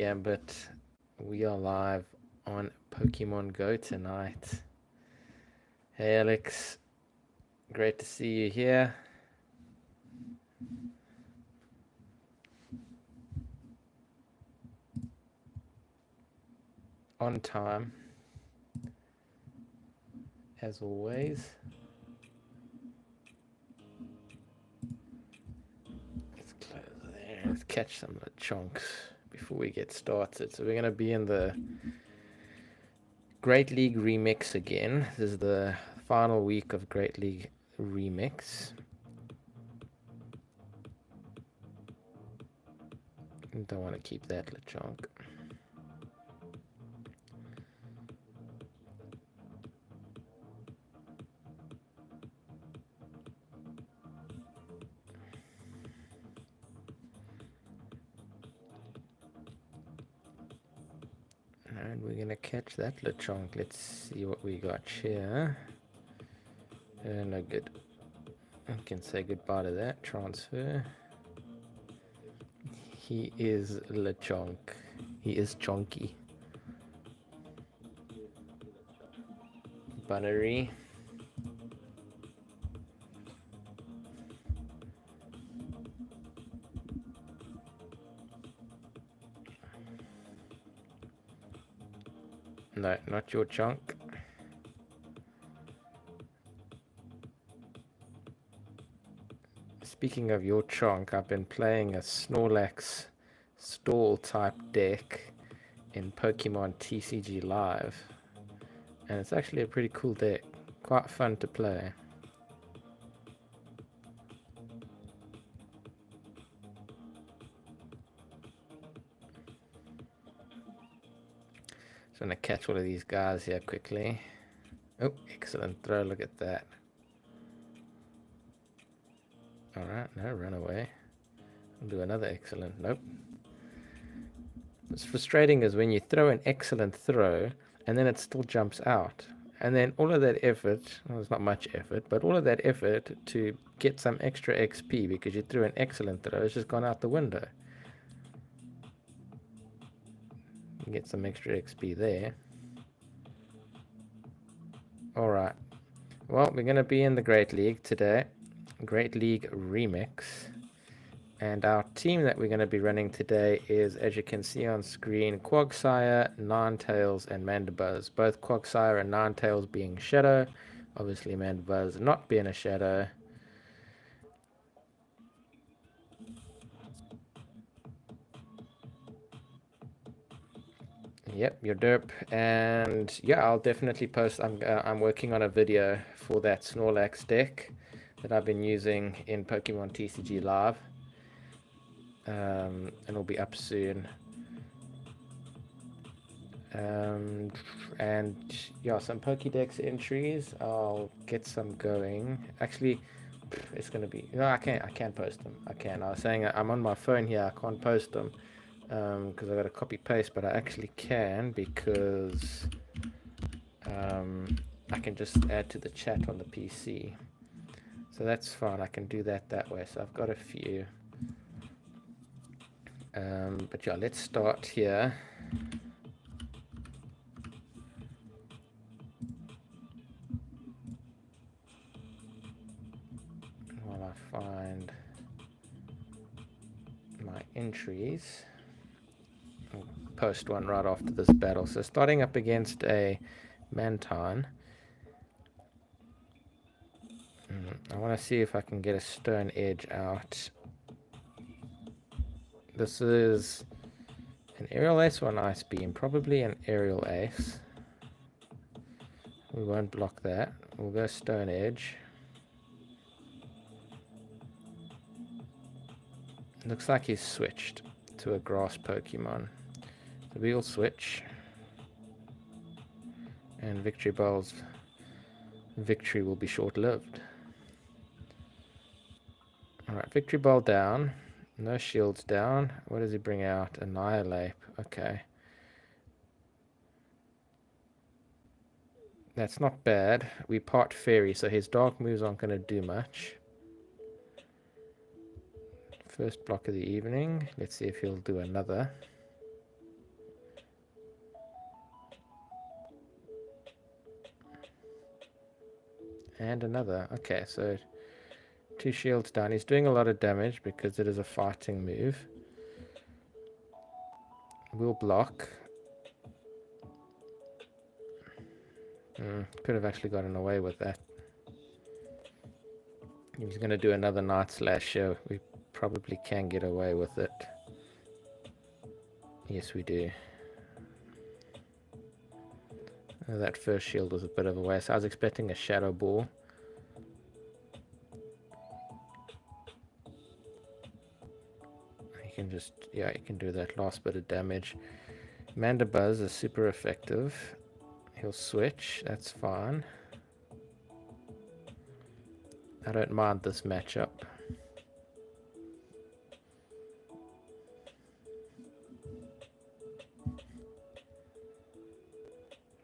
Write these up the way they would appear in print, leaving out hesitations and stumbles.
Yeah, but we are live on Pokemon Go tonight. Hey Alex, great to see you here. On time, as always. Let's close there. Let's catch some of the chunks before we get started. So we're going to be in the Great League Remix again. This is the final week of Great League Remix. Don't want to keep that Lechonk. And we're gonna catch that Lechonk. Let's see what we got here. No good. I can say goodbye to that. Transfer. He is Lechonk. He is chonky. Buttery. No, not your chunk. Speaking of your chunk, I've been playing a Snorlax stall type deck in Pokemon TCG Live. And it's actually a pretty cool deck. Quite fun to play. Just want to catch all of these guys here quickly. Oh, excellent throw. Look at that. Alright, no, run away. I'll do another excellent. Nope. What's frustrating is when you throw an excellent throw and then it still jumps out. And then all of that effort, well, it's not much effort, but all of that effort to get some extra XP because you threw an excellent throw has just gone out the window. You get some extra XP there. Alright. Well, we're going to be in the Great League today. Great League Remix. And our team that we're going to be running today is, as you can see on screen, Quagsire, Ninetales, and Mandibuzz. Both Quagsire and Ninetales being Shadow. Obviously Mandibuzz not being a Shadow. Yep, you're derp. And yeah, I'll definitely post. I'm working on a video for that Snorlax deck that I've been using in Pokemon TCG Live. And it'll be up soon. And yeah, some Pokedex entries. I'll get some going. Actually, it's gonna be no. I can't post them. I was saying I'm on my phone here. I can't post them because I got to copy paste, but I actually can because I can just add to the chat on the PC. So that's fine. I can do that way. So I've got a few. But yeah, let's start here. While I find my entries, I'll post one right after this battle. So starting up against a Mantine, I want to see if I can get a Stone Edge out. This is an Aerial Ace or an Ice Beam, probably an Aerial Ace. We won't block that. We'll go Stone Edge. Looks like he's switched to a Grass Pokemon. So we'll switch. And Victory Ball's victory will be short-lived. Alright, Victory Ball down. No shields down. What does he bring out? Annihilate. Okay. That's not bad. We part Fairy, so his dark moves aren't going to do much. First block of the evening. Let's see if he'll do another. And another. Okay, so 2 shields down. He's doing a lot of damage because it is a fighting move. We'll block. Could have actually gotten away with that. He's going to do another Night Slasher. We probably can get away with it. Yes, we do. That first shield was a bit of a waste. I was expecting a Shadow Ball. You can just, yeah, you can do that last bit of damage. Mandibuzz is super effective. He'll switch, that's fine. I don't mind this matchup.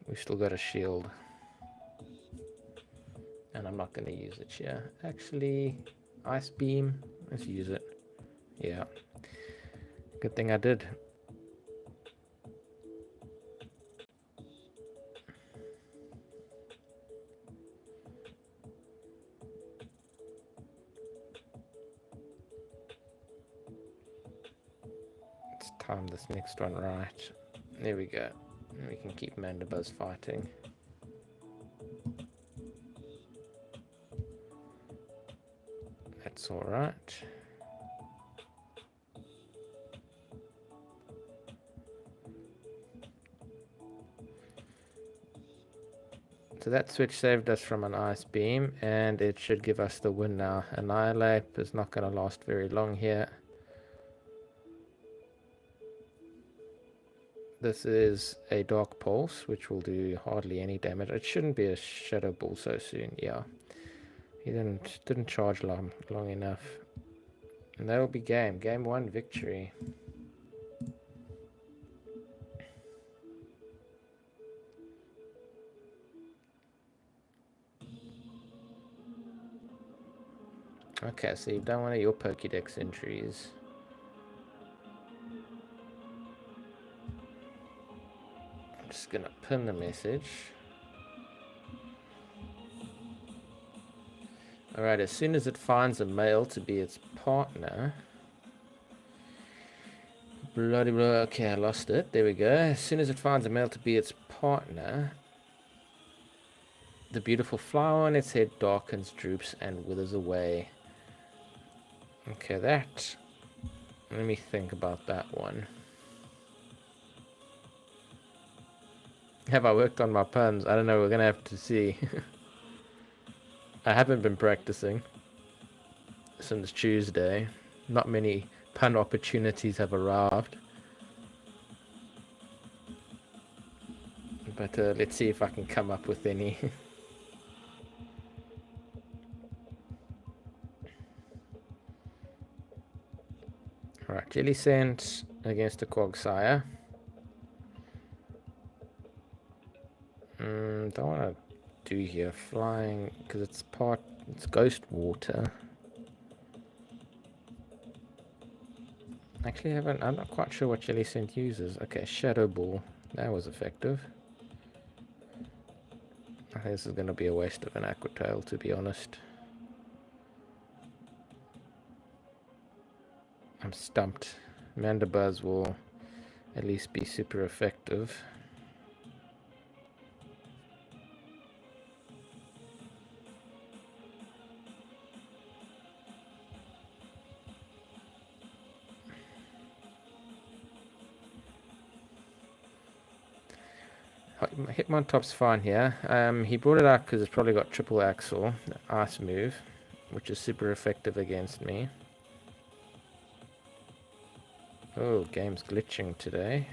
We've still got a shield. And I'm not going to use it here. Actually, Ice Beam, let's use it. Yeah. Good thing I did. Let's time this next one right. There we go. And we can keep Mandibuzz fighting. That's alright. So that switch saved us from an Ice Beam, and it should give us the win now. Annihilate is not going to last very long here. This is a Dark Pulse, which will do hardly any damage. It shouldn't be a Shadow Ball so soon, yeah. He didn't charge long enough. And that'll be game. Game 1 victory. Okay, so you've done one of your Pokédex entries. I'm just gonna pin the message. Alright, as soon as it finds a male to be its partner. Bloody blah. Okay, I lost it. There we go. As soon as it finds a male to be its partner, the beautiful flower on its head darkens, droops, and withers away. Okay, that. Let me think about that one. Have I worked on my puns? I don't know. We're gonna have to see. I haven't been practicing since Tuesday. Not many pun opportunities have arrived. But let's see if I can come up with any. Alright, Jelly Scent against a Quagsire. Don't want to do here flying because it's Ghost Water. Actually, I'm not quite sure what Jelly Scent uses. Okay, Shadow Ball. That was effective. I think this is going to be a waste of an Aqua Tail, to be honest. I'm stumped. Mandibuzz will at least be super effective. Hitmontop's fine here. He brought it out because it's probably got triple axle, ice move, which is super effective against me. Oh, game's glitching today.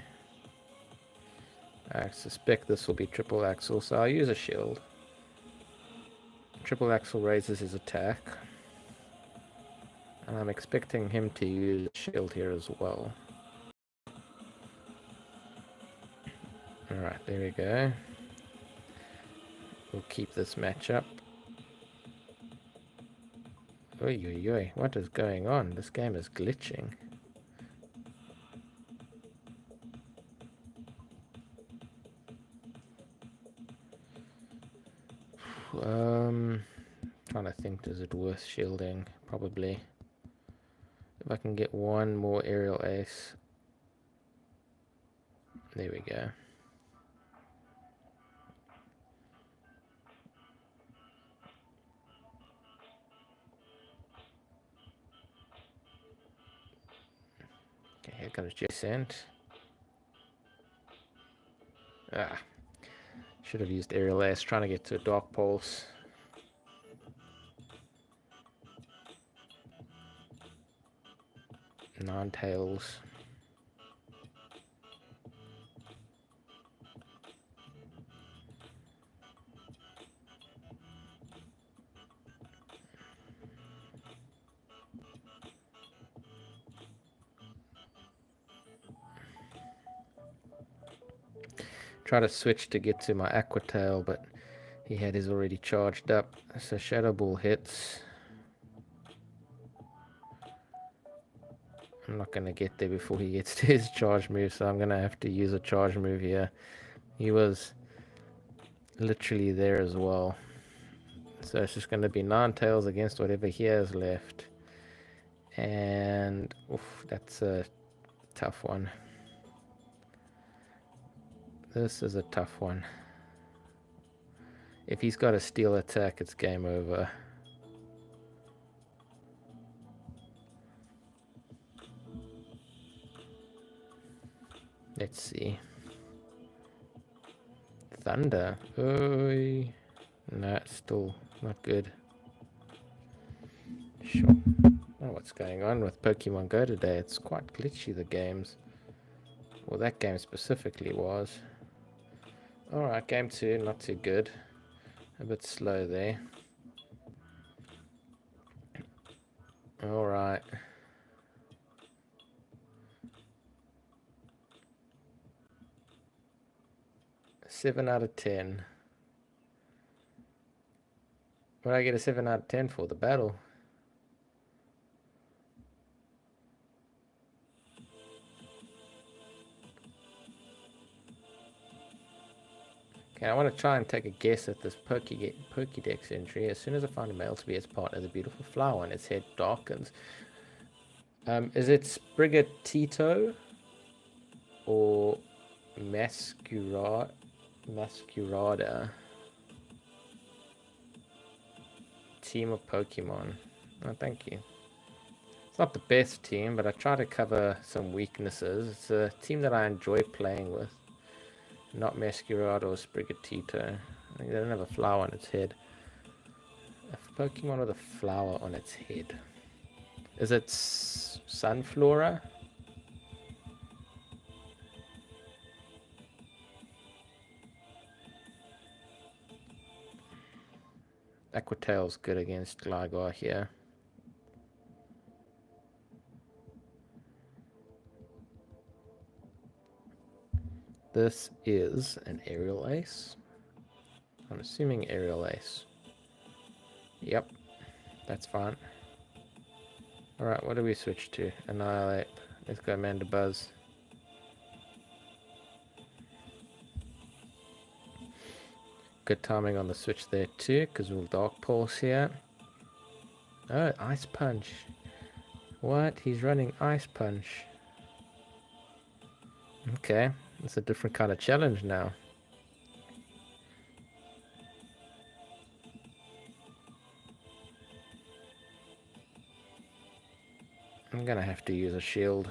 I suspect this will be triple axle, so I'll use a shield. Triple axle raises his attack. And I'm expecting him to use a shield here as well. Alright, there we go. We'll keep this matchup. Oi, oi, oi, what is going on? This game is glitching. Trying to think, does it worth shielding? Probably. If I can get one more aerial ace. There we go. Okay, here comes Jason. Ah, should have used aerial ace, trying to get to a Dark Pulse. Ninetales. Try to switch to get to my Aqua Tail, but he had his already charged up. So Shadow Ball hits. I'm not going to get there before he gets to his charge move, so I'm going to have to use a charge move here. He was literally there as well. So it's just going to be Ninetales against whatever he has left. And oof, that's a tough one. This is a tough one. If he's got a steel attack, it's game over. Let's see. Thunder. Oh, no, still not good. Sure. I don't know what's going on with Pokemon Go today. It's quite glitchy, the games. Well, that game specifically was. Alright, game 2, not too good. A bit slow there. Alright. Seven out of 10. What did I get a 7 out of 10 for? The battle. Okay, I want to try and take a guess at this Pokedex entry. As soon as I find a male to be its partner, the beautiful flower on its head darkens. Is it Sprigatito or Masquerada? Team of Pokemon. Oh, thank you. It's not the best team, but I try to cover some weaknesses. It's a team that I enjoy playing with. Not Masquerade or Sprigatito. I think they don't have a flower on its head. A Pokemon with a flower on its head. Is it Sunflora? Aqua Tail's good against Gligar here. This is an aerial ace. I'm assuming aerial ace. Yep, that's fine. Alright, what do we switch to? Annihilate. Let's go Mandibuzz. Good timing on the switch there too, because we'll Dark Pulse here. Oh, Ice Punch. What? He's running Ice Punch. Okay, it's a different kind of challenge now. I'm gonna have to use a shield.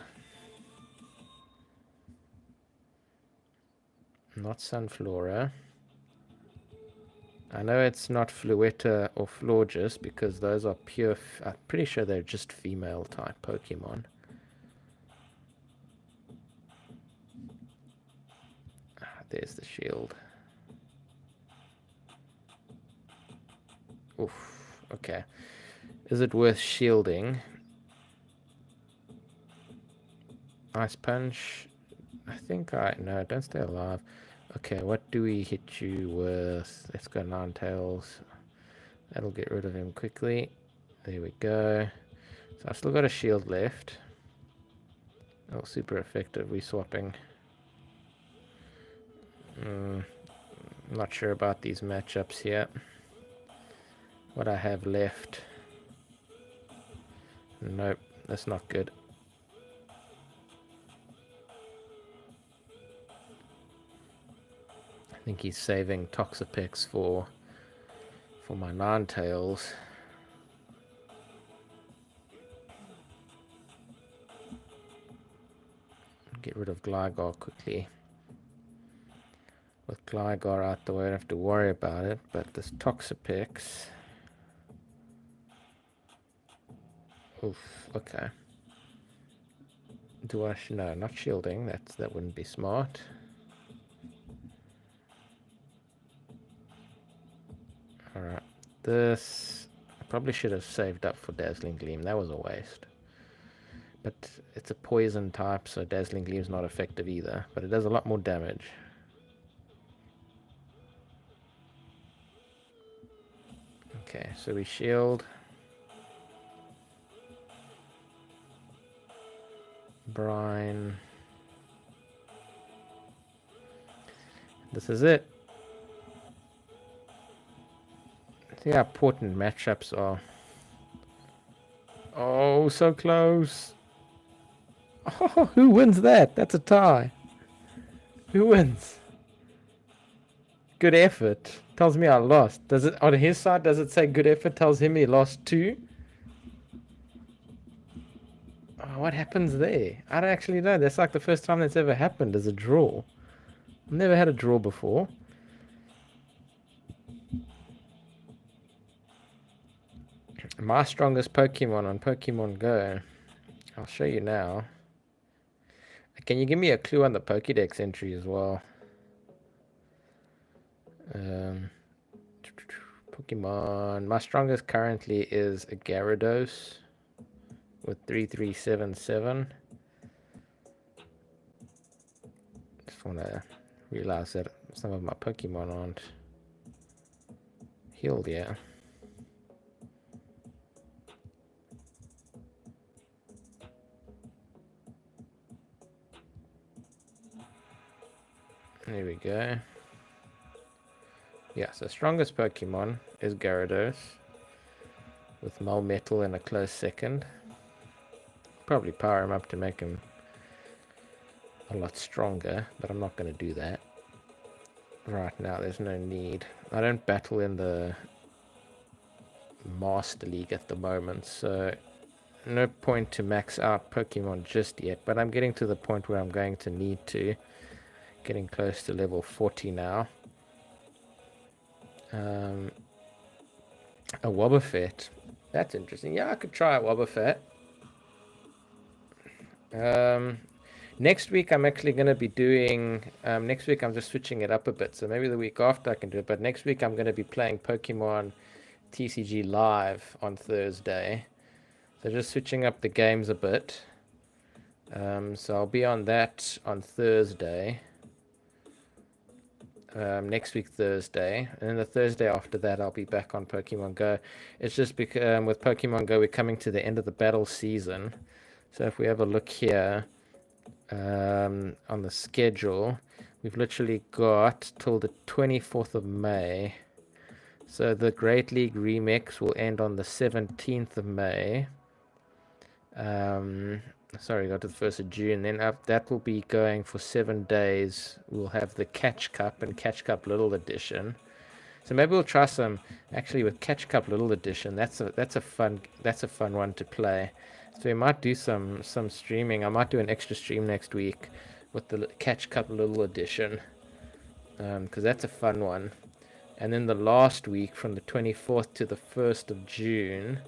Not Sunflora. I know it's not Fluetta or Florges because those are pure... I'm pretty sure they're just female type Pokemon. There's the shield. Oof, okay. Is it worth shielding? Ice Punch. I think no, don't stay alive. Okay, what do we hit you with? Let's go Ninetales. That'll get rid of him quickly. There we go. So I've still got a shield left. Oh, super effective. Reswapping. Not sure about these matchups here. what I have left. Nope, that's not good. I think he's saving Toxapex for my Ninetales. Get rid of Gligar quickly. With Gligar out the way, I don't have to worry about it, but this Toxapex... Oof, okay. Do I... No, not shielding. That wouldn't be smart. Alright. This... I probably should have saved up for Dazzling Gleam. That was a waste. But it's a poison type, so Dazzling Gleam's not effective either. But it does a lot more damage. Okay, so we shield. Brine. This is it. See how important matchups are. Oh, so close. Oh, who wins that? That's a tie. Who wins? Good effort. Tells me I lost. Does it on his side? Does it say good effort? Tells him he lost too. Oh, what happens there? I don't actually know. That's like the first time that's ever happened as a draw. I've never had a draw before. My strongest Pokemon on Pokemon Go. I'll show you now. Can you give me a clue on the Pokedex entry as well? Pokemon. My strongest currently is a Gyarados with 3377. Just want to realize that some of my Pokemon aren't healed yet. There we go. Yeah, so strongest Pokemon is Gyarados with Melmetal in a close second. Probably power him up to make him a lot stronger, but I'm not going to do that right now. There's no need. I don't battle in the Master League at the moment, so no point to max out Pokemon just yet, but I'm getting to the point where I'm going to need to. Getting close to level 40 now. A Wobbuffet. That's interesting. Yeah, I could try a Wobbuffet. Next week I'm actually going to be doing... next week I'm just switching it up a bit, so maybe the week after I can do it, but next week I'm going to be playing Pokemon TCG Live on Thursday. So just switching up the games a bit. So I'll be on that on Thursday. Next week Thursday, and then the Thursday after that I'll be back on Pokemon Go. It's just because with Pokemon Go we're coming to the end of the battle season, so if we have a look here on the schedule, we've literally got till the 24th of May. So the Great League Remix will end on the 17th of May. Sorry, got to the 1st of June. Then that will be going for 7 days. We'll have the Catch Cup and Catch Cup Little Edition. So maybe we'll try some actually with Catch Cup Little Edition. That's a fun one to play. So we might do some streaming. I might do an extra stream next week with the Catch Cup Little Edition, because that's a fun one. And then the last week from the 24th to the 1st of June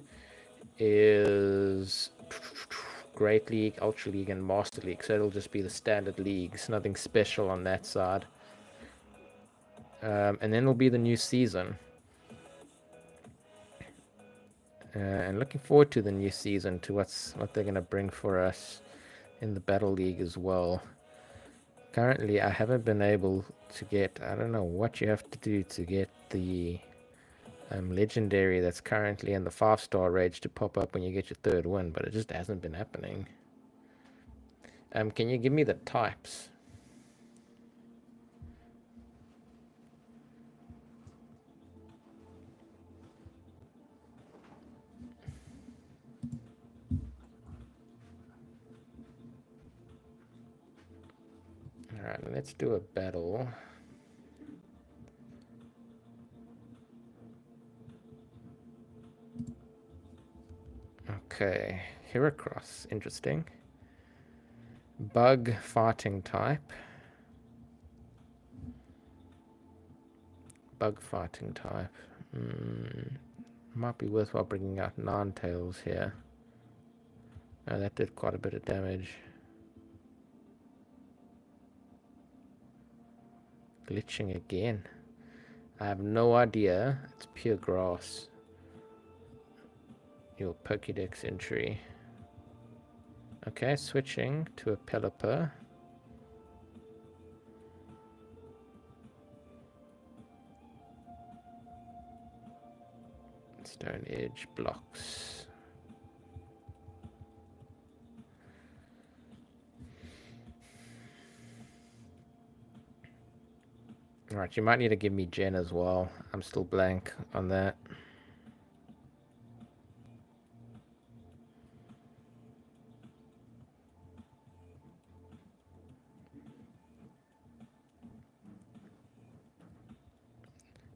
is Great League, Ultra League, and Master League. So it'll just be the standard leagues, nothing special on that side. And then it'll be the new season. And looking forward to the new season, to what they're going to bring for us in the Battle League as well. Currently, I haven't been able to get... I don't know what you have to do to get the legendary that's currently in the 5-star rage to pop up when you get your 3rd win, but it just hasn't been happening. Can you give me the types? Alright, let's do a battle. Okay, Heracross, interesting. Bug fighting type. Bug fighting type. Might be worthwhile bringing out Ninetales here. Oh, that did quite a bit of damage. Glitching again. I have no idea. It's pure grass. Your Pokedex entry. Okay, switching to a Pelipper. Stone Edge blocks. Alright, you might need to give me Gen as well. I'm still blank on that.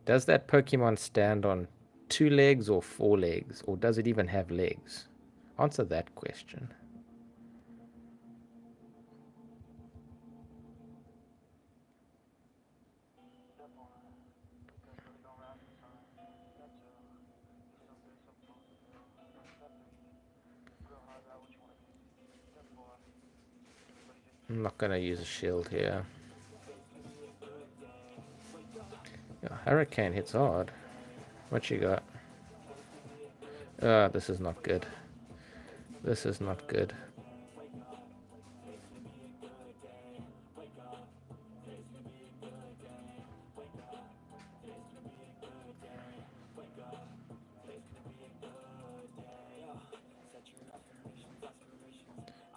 Does that Pokemon stand on 2 legs or 4 legs? Or does it even have legs? Answer that question. I'm not going to use a shield here. Yeah, Hurricane hits hard. What you got? This is not good. This is not good.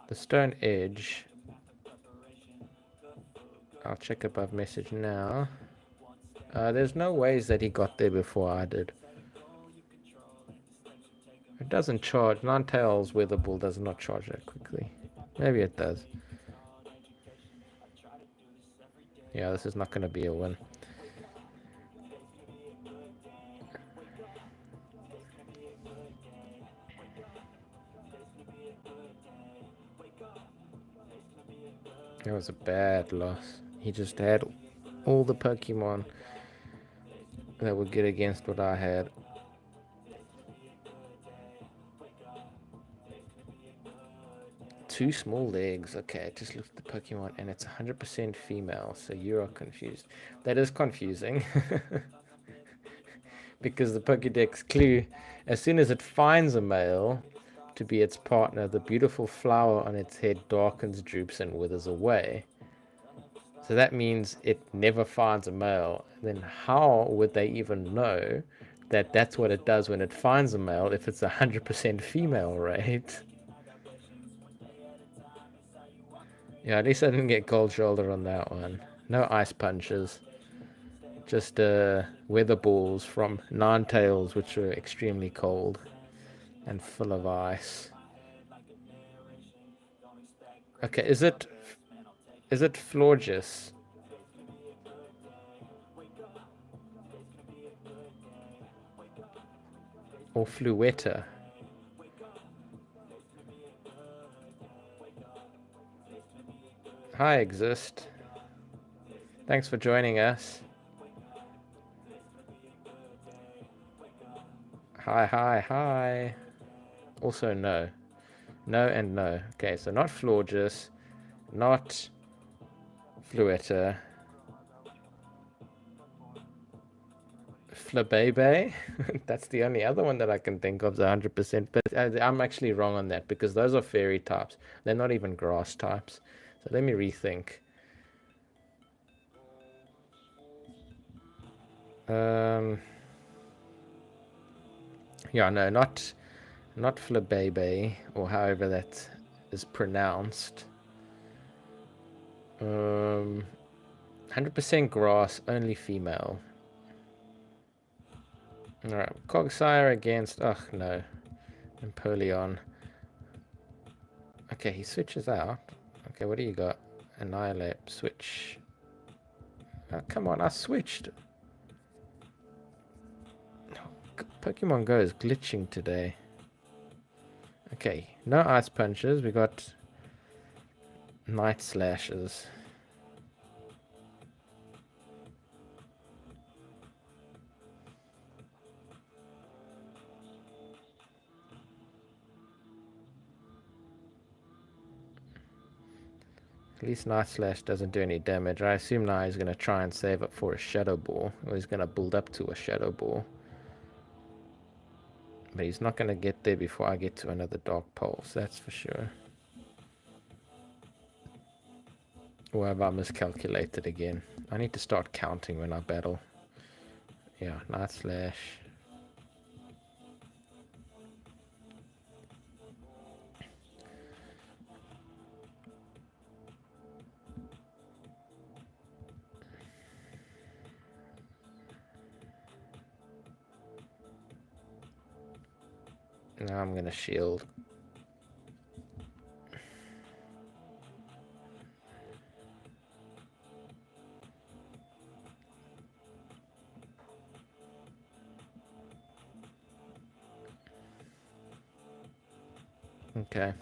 The Stone Edge. I'll check above message now. There's no ways that he got there before I did. It doesn't charge. Ninetales Weather Ball does not charge that quickly. Maybe it does. Yeah, this is not going to be a win. It was a bad loss. He just had all the Pokemon that would get against what I had. Two small legs. Okay, just look at the Pokemon and it's 100% female, so you are confused. That is confusing. Because the Pokédex clue, as soon as it finds a male to be its partner, the beautiful flower on its head darkens, droops, and withers away. So that means it never finds a male. Then how would they even know that that's what it does when it finds a male if it's 100% female rate? Yeah, at least I didn't get cold shoulder on that one. No ice punches. Just weather balls from Ninetales, which were extremely cold and full of ice. Okay, is it Florges? Or Fluetta? Hi, Exist. Thanks for joining us. Hi, hi, hi. Also, no. No and no. Okay, so not Florges, not Fluetta. Flabebe. That's the only other one that I can think of 100%. But I'm actually wrong on that because those are fairy types. They're not even grass types. So let me rethink. Yeah, no, not Flabebe, or however that is pronounced. 100% grass, only female. Alright, Cogsire against... Ugh, no. Empoleon. Okay, he switches out. Okay, what do you got? Annihilate. Switch. Oh, come on, I switched. Pokemon Go is glitching today. Okay, no ice punches. We got night slashes. At least Night Slash doesn't do any damage. I assume now he's going to try and save up for a Shadow Ball. Or he's going to build up to a Shadow Ball. But he's not going to get there before I get to another Dark Pulse, that's for sure. Or have I miscalculated again? I need to start counting when I battle. Yeah, Night Slash. Now I'm going to shield. Okay.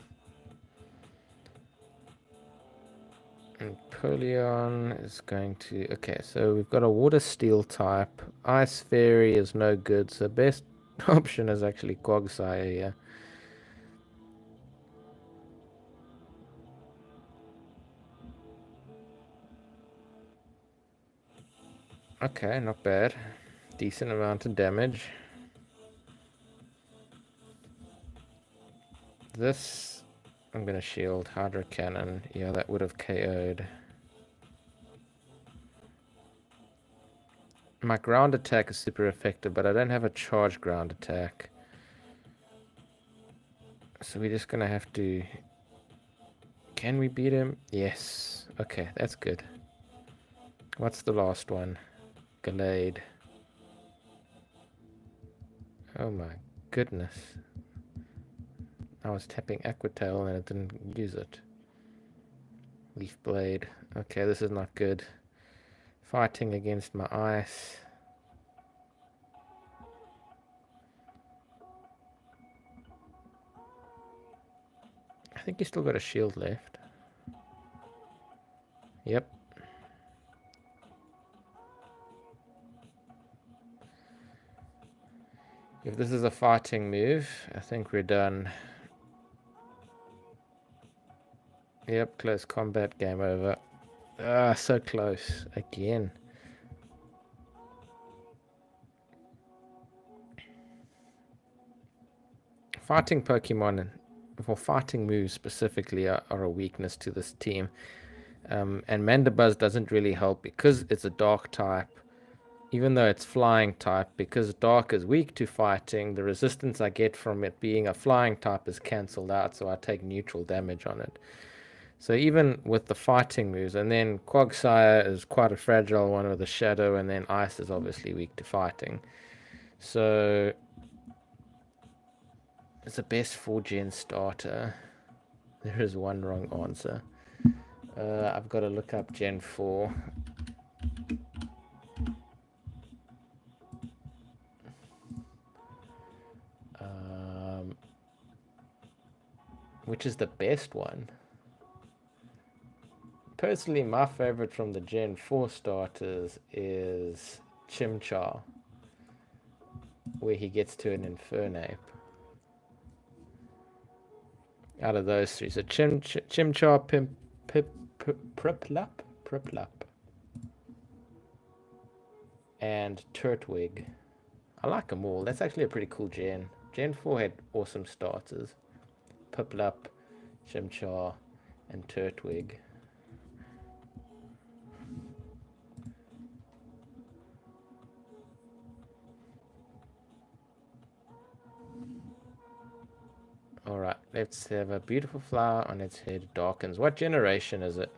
And Polion is going to... Okay, so we've got a Water Steel type. Ice Fairy is no good, so best option is actually Quagsire here. Okay, not bad. Decent amount of damage. This, I'm going to shield. Hydro Cannon. Yeah, that would have KO'd. My ground attack is super effective, but I don't have a charge ground attack. So we're just going to have to... Can we beat him? Yes. Okay, that's good. What's the last one? Gallade. Oh my goodness. I was tapping Aquatail and it didn't use it. Leaf Blade. Okay, this is not good. Fighting against my ice. I think he's still got a shield left. Yep. If this is a fighting move, I think we're done. Yep, close combat, game over. Ah, so close. Again. Fighting Pokemon, or fighting moves specifically, are a weakness to this team. And Mandibuzz doesn't really help because it's a dark type. Even though it's flying type, because dark is weak to fighting, the resistance I get from it being a flying type is cancelled out, so I take neutral damage on it. So even with the fighting moves, and then Quagsire is quite a fragile one with a shadow, and then ice is obviously weak to fighting. So it's the best 4-gen starter. There is one wrong answer. I've got to look up Gen 4. Which is the best one? Personally, my favorite from the Gen 4 starters is Chimchar, where he gets to an Infernape. Out of those three, so Chimchar, Piplup, and Turtwig. I like them all. That's actually a pretty cool gen. Gen 4 had awesome starters. Piplup, Chimchar, and Turtwig. Alright, let's have a beautiful flower on its head. Darkens. What generation is it?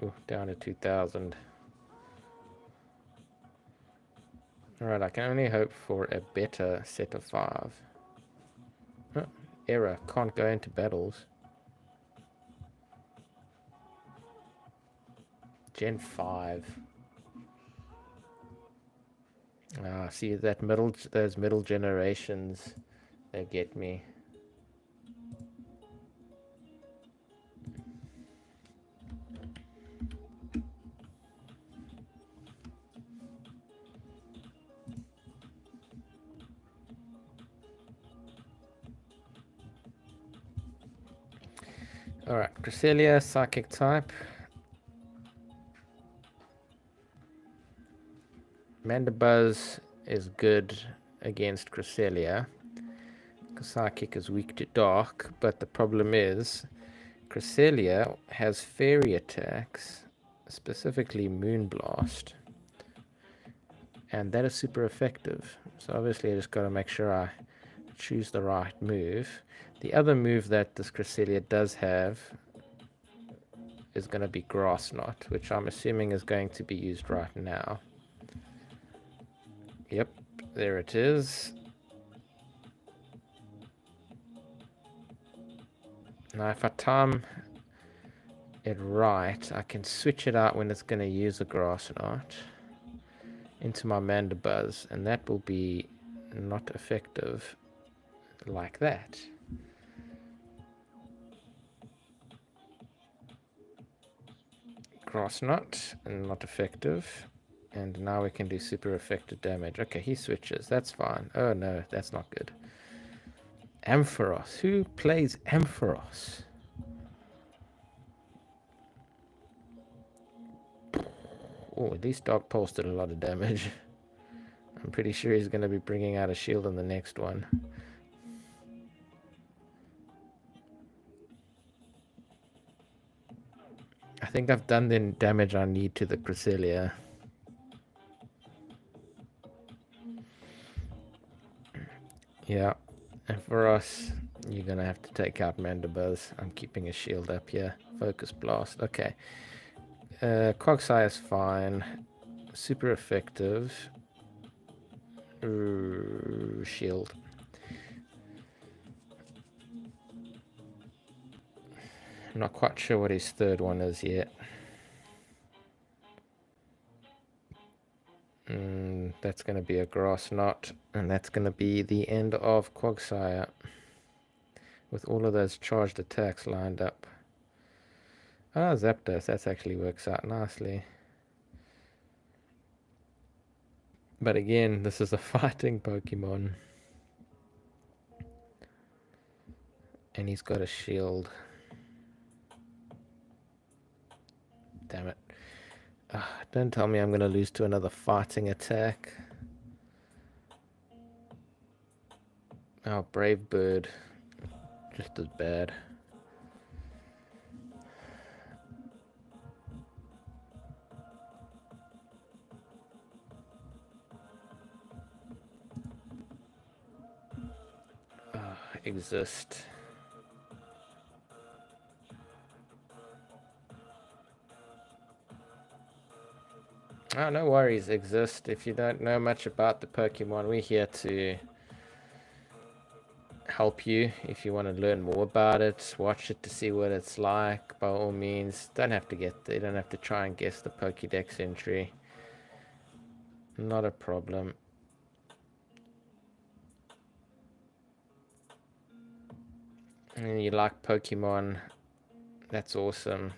Ooh, down to 2000. Alright, I can only hope for a better set of 5. Oh, error, can't go into battles. Gen 5. Ah, see that those middle generations, they get me. Alright, Cresselia, Psychic type. Mandibuzz is good against Cresselia, because Psychic is weak to Dark, but the problem is Cresselia has fairy attacks, specifically Moonblast, and that is super effective. So obviously I just got to make sure I choose the right move. The other move that this Cresselia does have is going to be Grass Knot, which I'm assuming is going to be used right now. Yep, there it is. Now if I time it right, I can switch it out when it's going to use a Grass Knot into my Mandibuzz, and that will be not effective like that. Grass Knot, and not effective. And now we can do super effective damage. Okay, he switches. That's fine. Oh no, that's not good. Ampharos. Who plays Ampharos? Oh, at least Dark Pulse did a lot of damage. I'm pretty sure he's going to be bringing out a shield in the next one. I think I've done the damage I need to the Cresselia. Yeah, and for us, you're going to have to take out Mandibuzz. I'm keeping a shield up here. Focus Blast. Okay. Quagsire is fine. Super effective. Shield. I'm not quite sure what his third one is yet. That's going to be a Grass Knot, and that's going to be the end of Quagsire, with all of those charged attacks lined up. Ah, Zapdos, that actually works out nicely. But again, this is a fighting Pokemon. And he's got a shield. Damn it. Don't tell me I'm going to lose to another fighting attack. Oh, Brave Bird. Just as bad. Exist. Oh, no worries, Exist. If you don't know much about the Pokemon, we're here to help you. If you want to learn more about it, watch it to see what it's like, by all means. Don't have to get there. You don't have to try and guess the Pokédex entry. Not a problem. And you like Pokemon, that's awesome.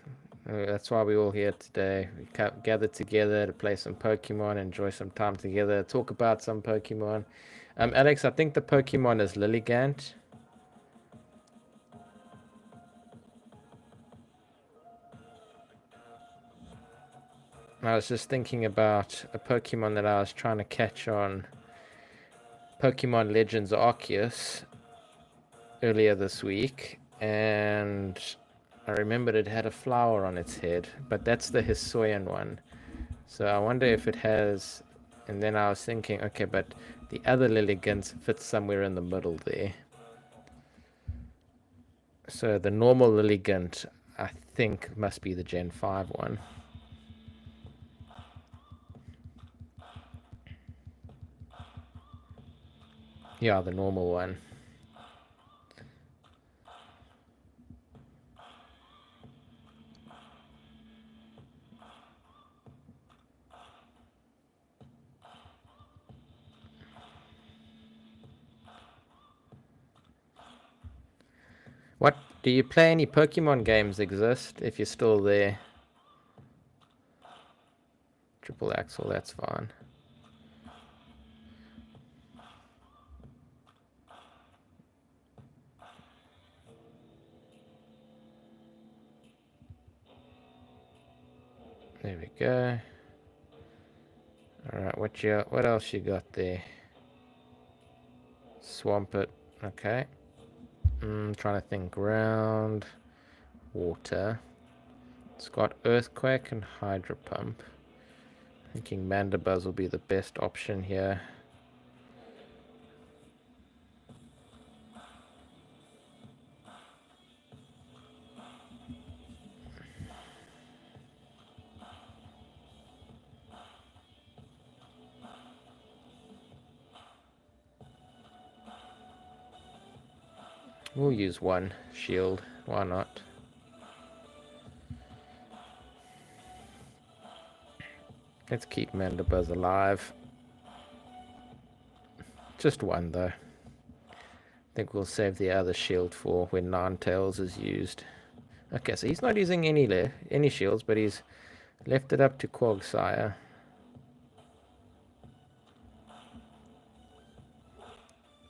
That's why we're all here today. We gathered together to play some Pokemon, enjoy some time together, talk about some Pokemon. Alex, I think the Pokemon is Lilligant. I was just thinking about a Pokemon that I was trying to catch on Pokemon Legends Arceus earlier this week, and I remembered it had a flower on its head, but that's the Hisuian one. So I wonder if it has, and then I was thinking, okay, but the other Lilligant fits somewhere in the middle there. So the normal Lilligant, I think, must be the Gen 5 one. Yeah, the normal one. What, do you play any Pokemon games exist if you're still there? Triple Axel, that's fine. There we go. Alright, what else you got there? Swampert, okay. Trying to think. Ground, water. It's got Earthquake and Hydro Pump. Thinking Mandibuzz will be the best option here. We'll use one shield. Why not? Let's keep Mandibuzz alive. Just one, though. I think we'll save the other shield for when Ninetales is used. Okay, so he's not using any shields, but he's left it up to Quagsire.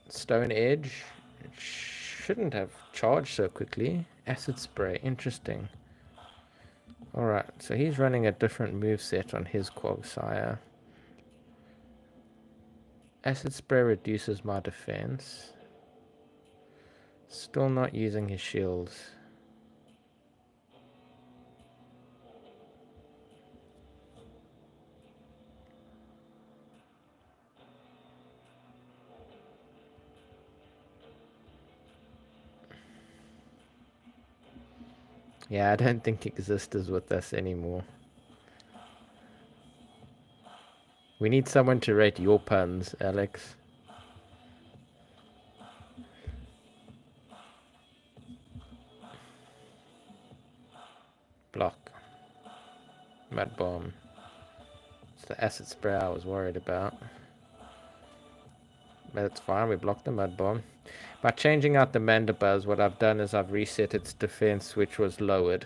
Stone Edge. It shouldn't have charged so quickly. Acid Spray, interesting. Alright, so he's running a different moveset on his Quagsire. Acid Spray reduces my defense. Still not using his shields. Yeah, I don't think Exist is with us anymore. We need someone to rate your puns, Alex. Block. Mud Bomb. It's the Acid Spray I was worried about. But it's fine, we blocked the Mud Bomb. By changing out the Mandibuzz, what I've done is I've reset its defense, which was lowered.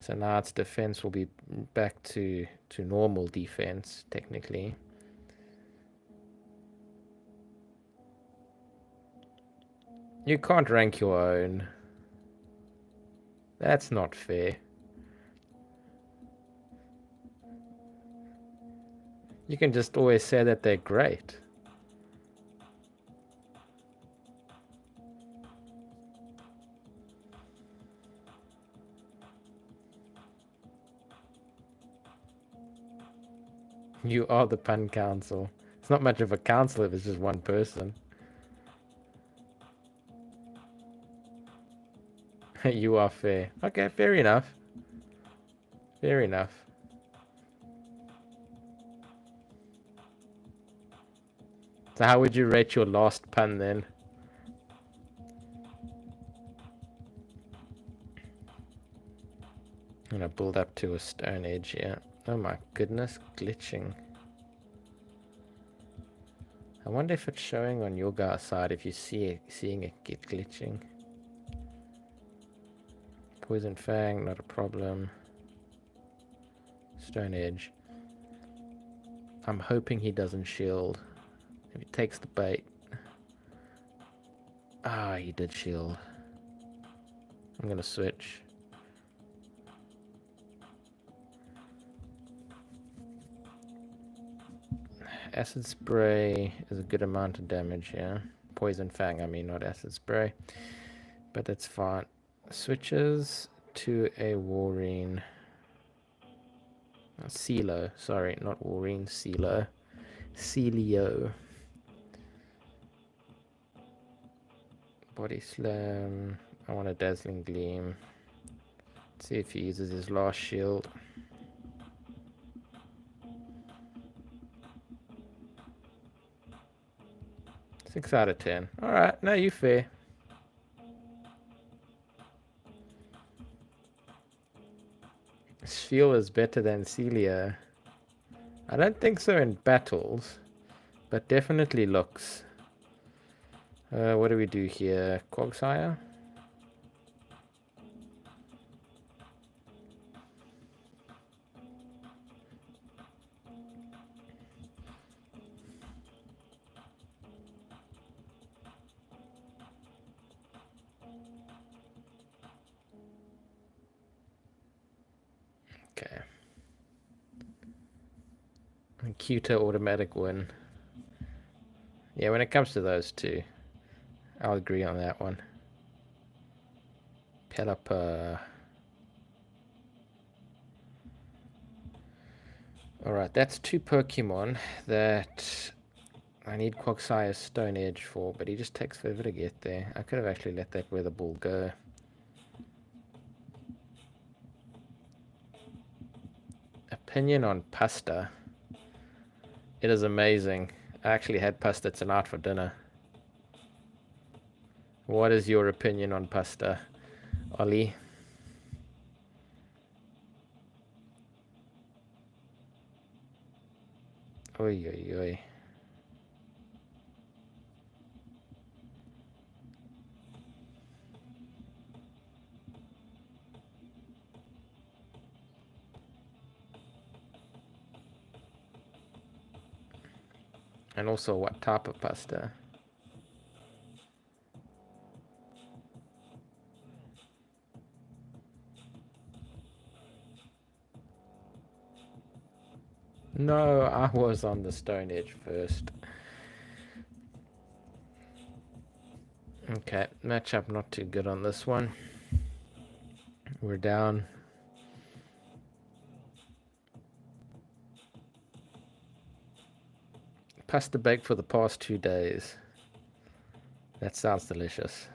So now its defense will be back to normal defense, technically. You can't rank your own. That's not fair. You can just always say that they're great. You are the pun council. It's not much of a council if it's just one person. You are fair. Okay, fair enough. Fair enough. So how would you rate your last pun then? I'm gonna build up to a Stone Edge here. Oh my goodness, glitching. I wonder if it's showing on your guy's side if you seeing it get glitching. Poison Fang, not a problem. Stone Edge. I'm hoping he doesn't shield. If he takes the bait. Ah, he did shield. I'm gonna switch. Acid Spray is a good amount of damage here. Poison Fang, I mean, not Acid Spray. But that's fine. Switches to a Warreen. Celo, sorry, not Warreen, Celo. Celio. Body Slam. I want a Dazzling Gleam. Let's see if he uses his last shield. 6 out of 10. Alright, no, you fair. Steel is better than Celia. I don't think so in battles, but definitely looks. What do we do here? Quagsire? Okay. Cuter automatic win. Yeah, when it comes to those two, I'll agree on that one. Pelipper. Alright, that's 2 Pokemon that I need Quagsire's Stone Edge for, but he just takes forever to get there. I could have actually let that weather ball go. Opinion on pasta. It is amazing. I actually had pasta tonight for dinner. What is your opinion on pasta, Ollie? Oi, oi, oi. And also, what type of pasta? No, I was on the Stone Edge first. Okay, matchup not too good on this one. We're down. Pasta baked for the past 2 days. That sounds delicious.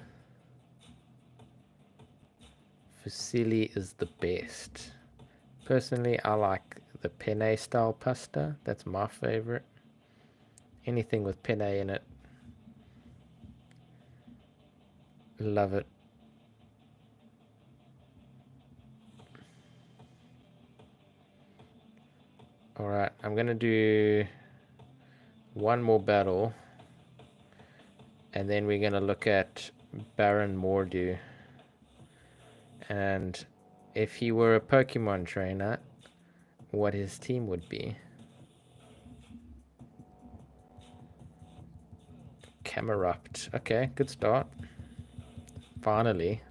Fusilli is the best. Personally, I like the penne style pasta. That's my favorite. Anything with penne in it. Love it. Alright, I'm going to do one more battle. And then we're going to look at Baron Mordew. And if he were a Pokemon trainer, what his team would be. Camerupt. Okay, good start. Finally.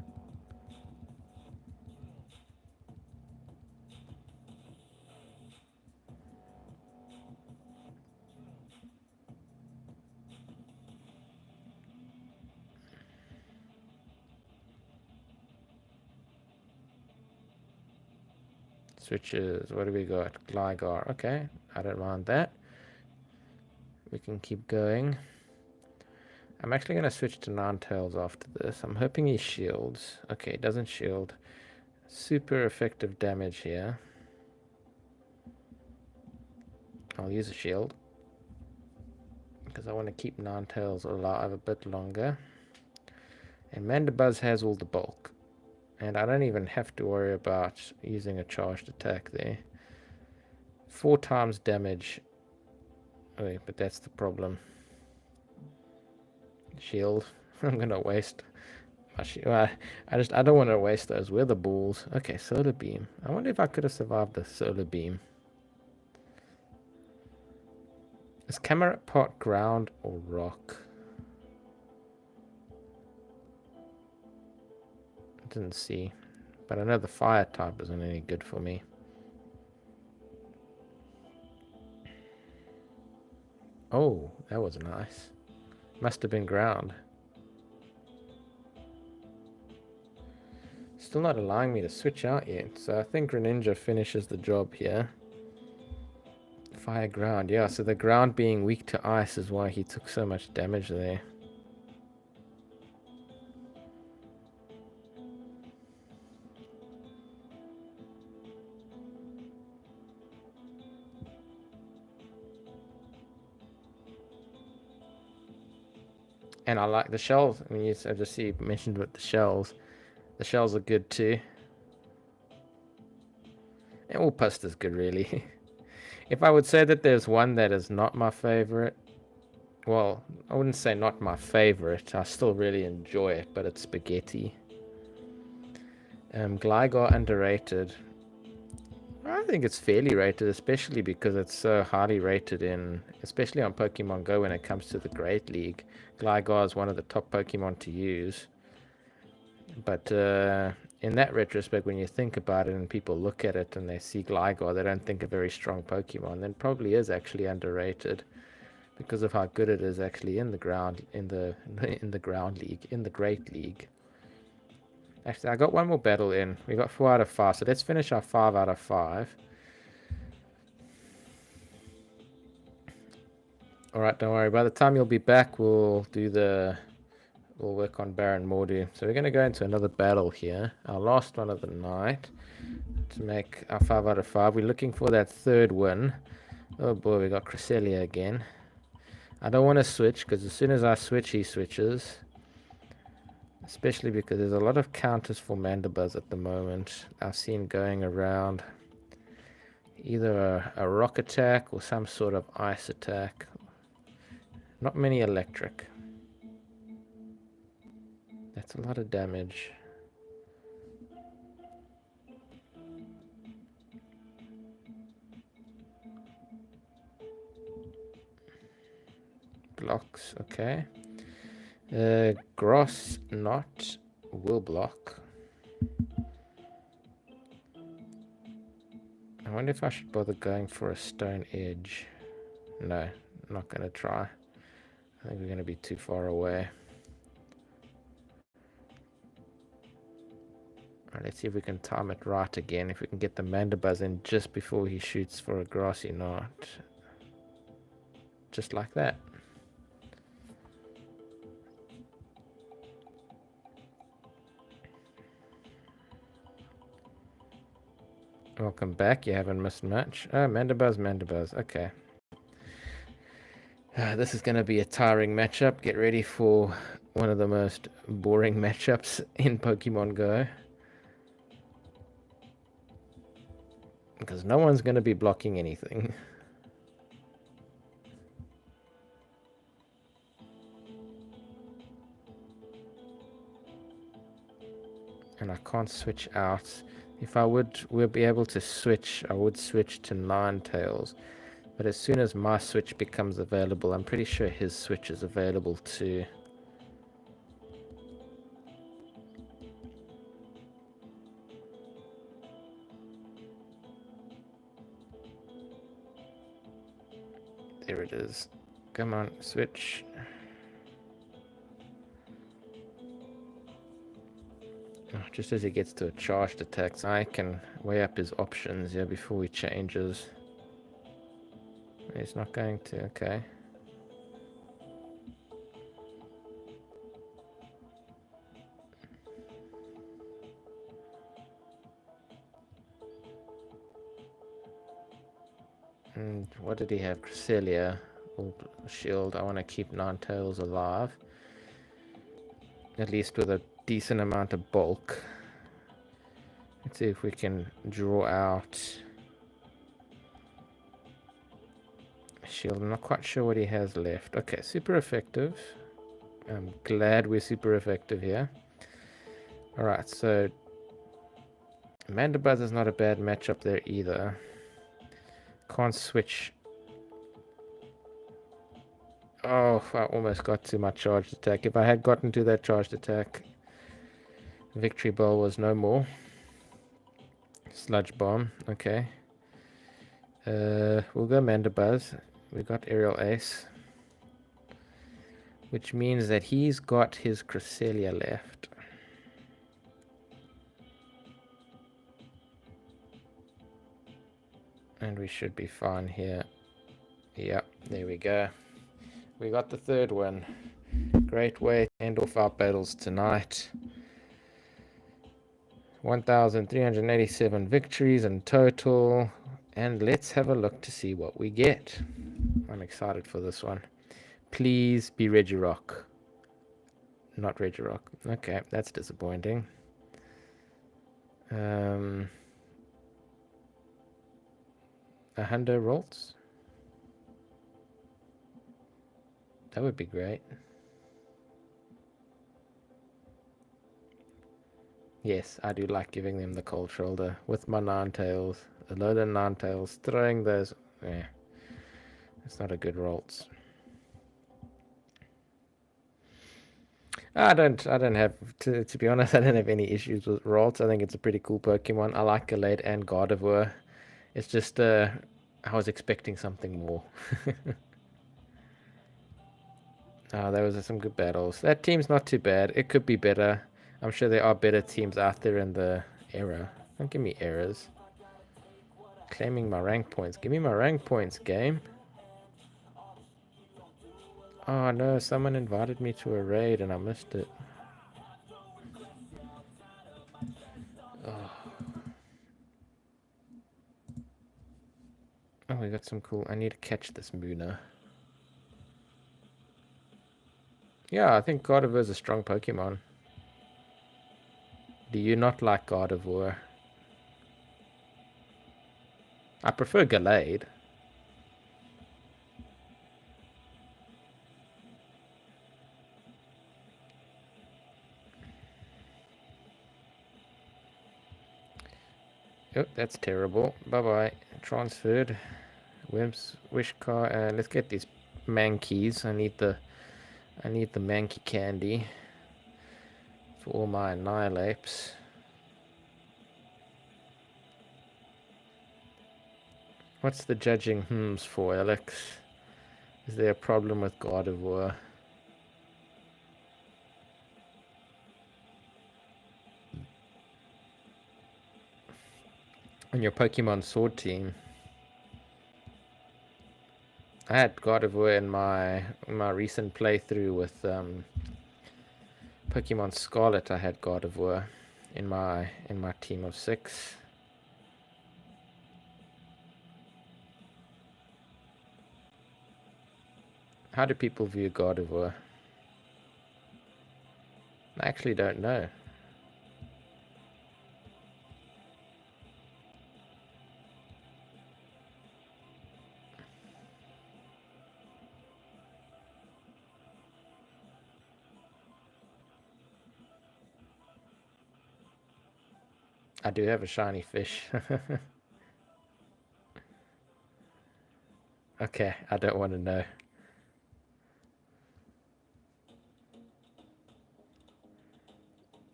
Switches. What do we got? Gligar. Okay, I don't mind that. We can keep going. I'm actually going to switch to Ninetales after this. I'm hoping he shields. Okay, it doesn't shield. Super effective damage here. I'll use a shield, because I want to keep Ninetales alive a bit longer. And Mandibuzz has all the bulk. And I don't even have to worry about using a charged attack there. 4 times damage. Oh, but that's the problem. Shield. I'm gonna waste my shield. I don't want to waste those weather balls. Okay, solar beam. I wonder if I could have survived the solar beam. Is Camera Pot ground or rock? I didn't see. But I know the fire type isn't any good for me. Oh, that was nice. Must have been ground. Still not allowing me to switch out yet. So I think Greninja finishes the job here. Fire ground. Yeah, so the ground being weak to ice is why he took so much damage there. And I like the shells. I mean, I just see you mentioned with the shells. The shells are good too. And all pasta's good, really. If I would say that there's one that is not my favorite, well, I wouldn't say not my favorite. I still really enjoy it, but it's spaghetti. Gligar underrated. I think it's fairly rated, especially because it's so highly rated especially on Pokemon Go when it comes to the Great League. Gligar is one of the top Pokemon to use. But in that retrospect, when you think about it and people look at it and they see Gligar, they don't think a very strong Pokemon. Then probably is actually underrated because of how good it is actually in the ground in the ground league, in the Great League. Actually, I got one more battle in. We got 4 out of 5, so let's finish our 5 out of 5. Alright, don't worry. By the time you'll be back, we'll work on Baron Mordu. So we're going to go into another battle here. Our last one of the night. To make our 5 out of 5. We're looking for that third win. Oh boy, we got Cresselia again. I don't want to switch, because as soon as I switch, he switches. Especially because there's a lot of counters for Mandibuzz at the moment. I've seen going around either a rock attack or some sort of ice attack. Not many electric. That's a lot of damage. Blocks, okay. Grass not will block. I wonder if I should bother going for a stone edge. No, I'm not going to try. I think we're going to be too far away. Alright, let's see if we can time it right again. If we can get the Mandibuzz in just before he shoots for a grassy knot. Just like that. Welcome back. You haven't missed much. Oh, Mandibuzz. Okay. This is going to be a tiring matchup. Get ready for one of the most boring matchups in Pokemon Go. Because no one's going to be blocking anything. And I can't switch out. If I would be able to switch, I would switch to Ninetales. But as soon as my switch becomes available, I'm pretty sure his switch is available too. There it is. Come on, switch. Oh, just as he gets to a charged attack, so I can weigh up his options here before he changes. He's not going to, okay. And what did he have? Cresselia or Shield. I want to keep Ninetales alive. At least with a decent amount of bulk. Let's see if we can draw out Shield. I'm not quite sure what he has left. Okay, super effective. I'm glad we're super effective here. Alright, so Mandibuzz is not a bad matchup there either. Can't switch. Oh, I almost got to my charged attack. If I had gotten to that charged attack, Victory Ball was no more. Sludge Bomb, okay. We'll go Mandibuzz. We got Aerial Ace. Which means that he's got his Cresselia left. And we should be fine here. Yep, there we go. We got the third one. Great way to end off our battles tonight. 1,387 victories in total. And let's have a look to see what we get. I'm excited for this one. Please be Regirock. Not Regirock. Okay, that's disappointing. A Hundo Rolls? That would be great. Yes, I do like giving them the cold shoulder with my Ninetales. A load of Ninetales, throwing those. Yeah, it's not a good Rolls. I don't have to be honest. I don't have any issues with Rolls. I think it's a pretty cool Pokemon. I like Gallade and Gardevoir. It's just I was expecting something more. Oh, there was some good battles. That team's not too bad. It could be better. I'm sure there are better teams out there in the era. Don't give me errors. Claiming my rank points. Give me my rank points, game. Oh no, someone invited me to a raid and I missed it. Oh, oh we got some cool. I need to catch this Muna. Yeah, I think Gardevoir is a strong Pokemon. Do you not like Gardevoir? I prefer Gallade. Oh, that's terrible. Bye-bye. Transferred. Wimps, Wishcar. Let's get these Mankeys. I need the Mankey candy for all my Annihilapes. What's the judging hmms for, Alex? Is there a problem with Gardevoir? On your Pokemon Sword team? I had Gardevoir in my recent playthrough with Pokemon Scarlet. I had Gardevoir in my team of 6. How do people view Gardevoir? I actually don't know. I do have a shiny fish. Okay, I don't want to know.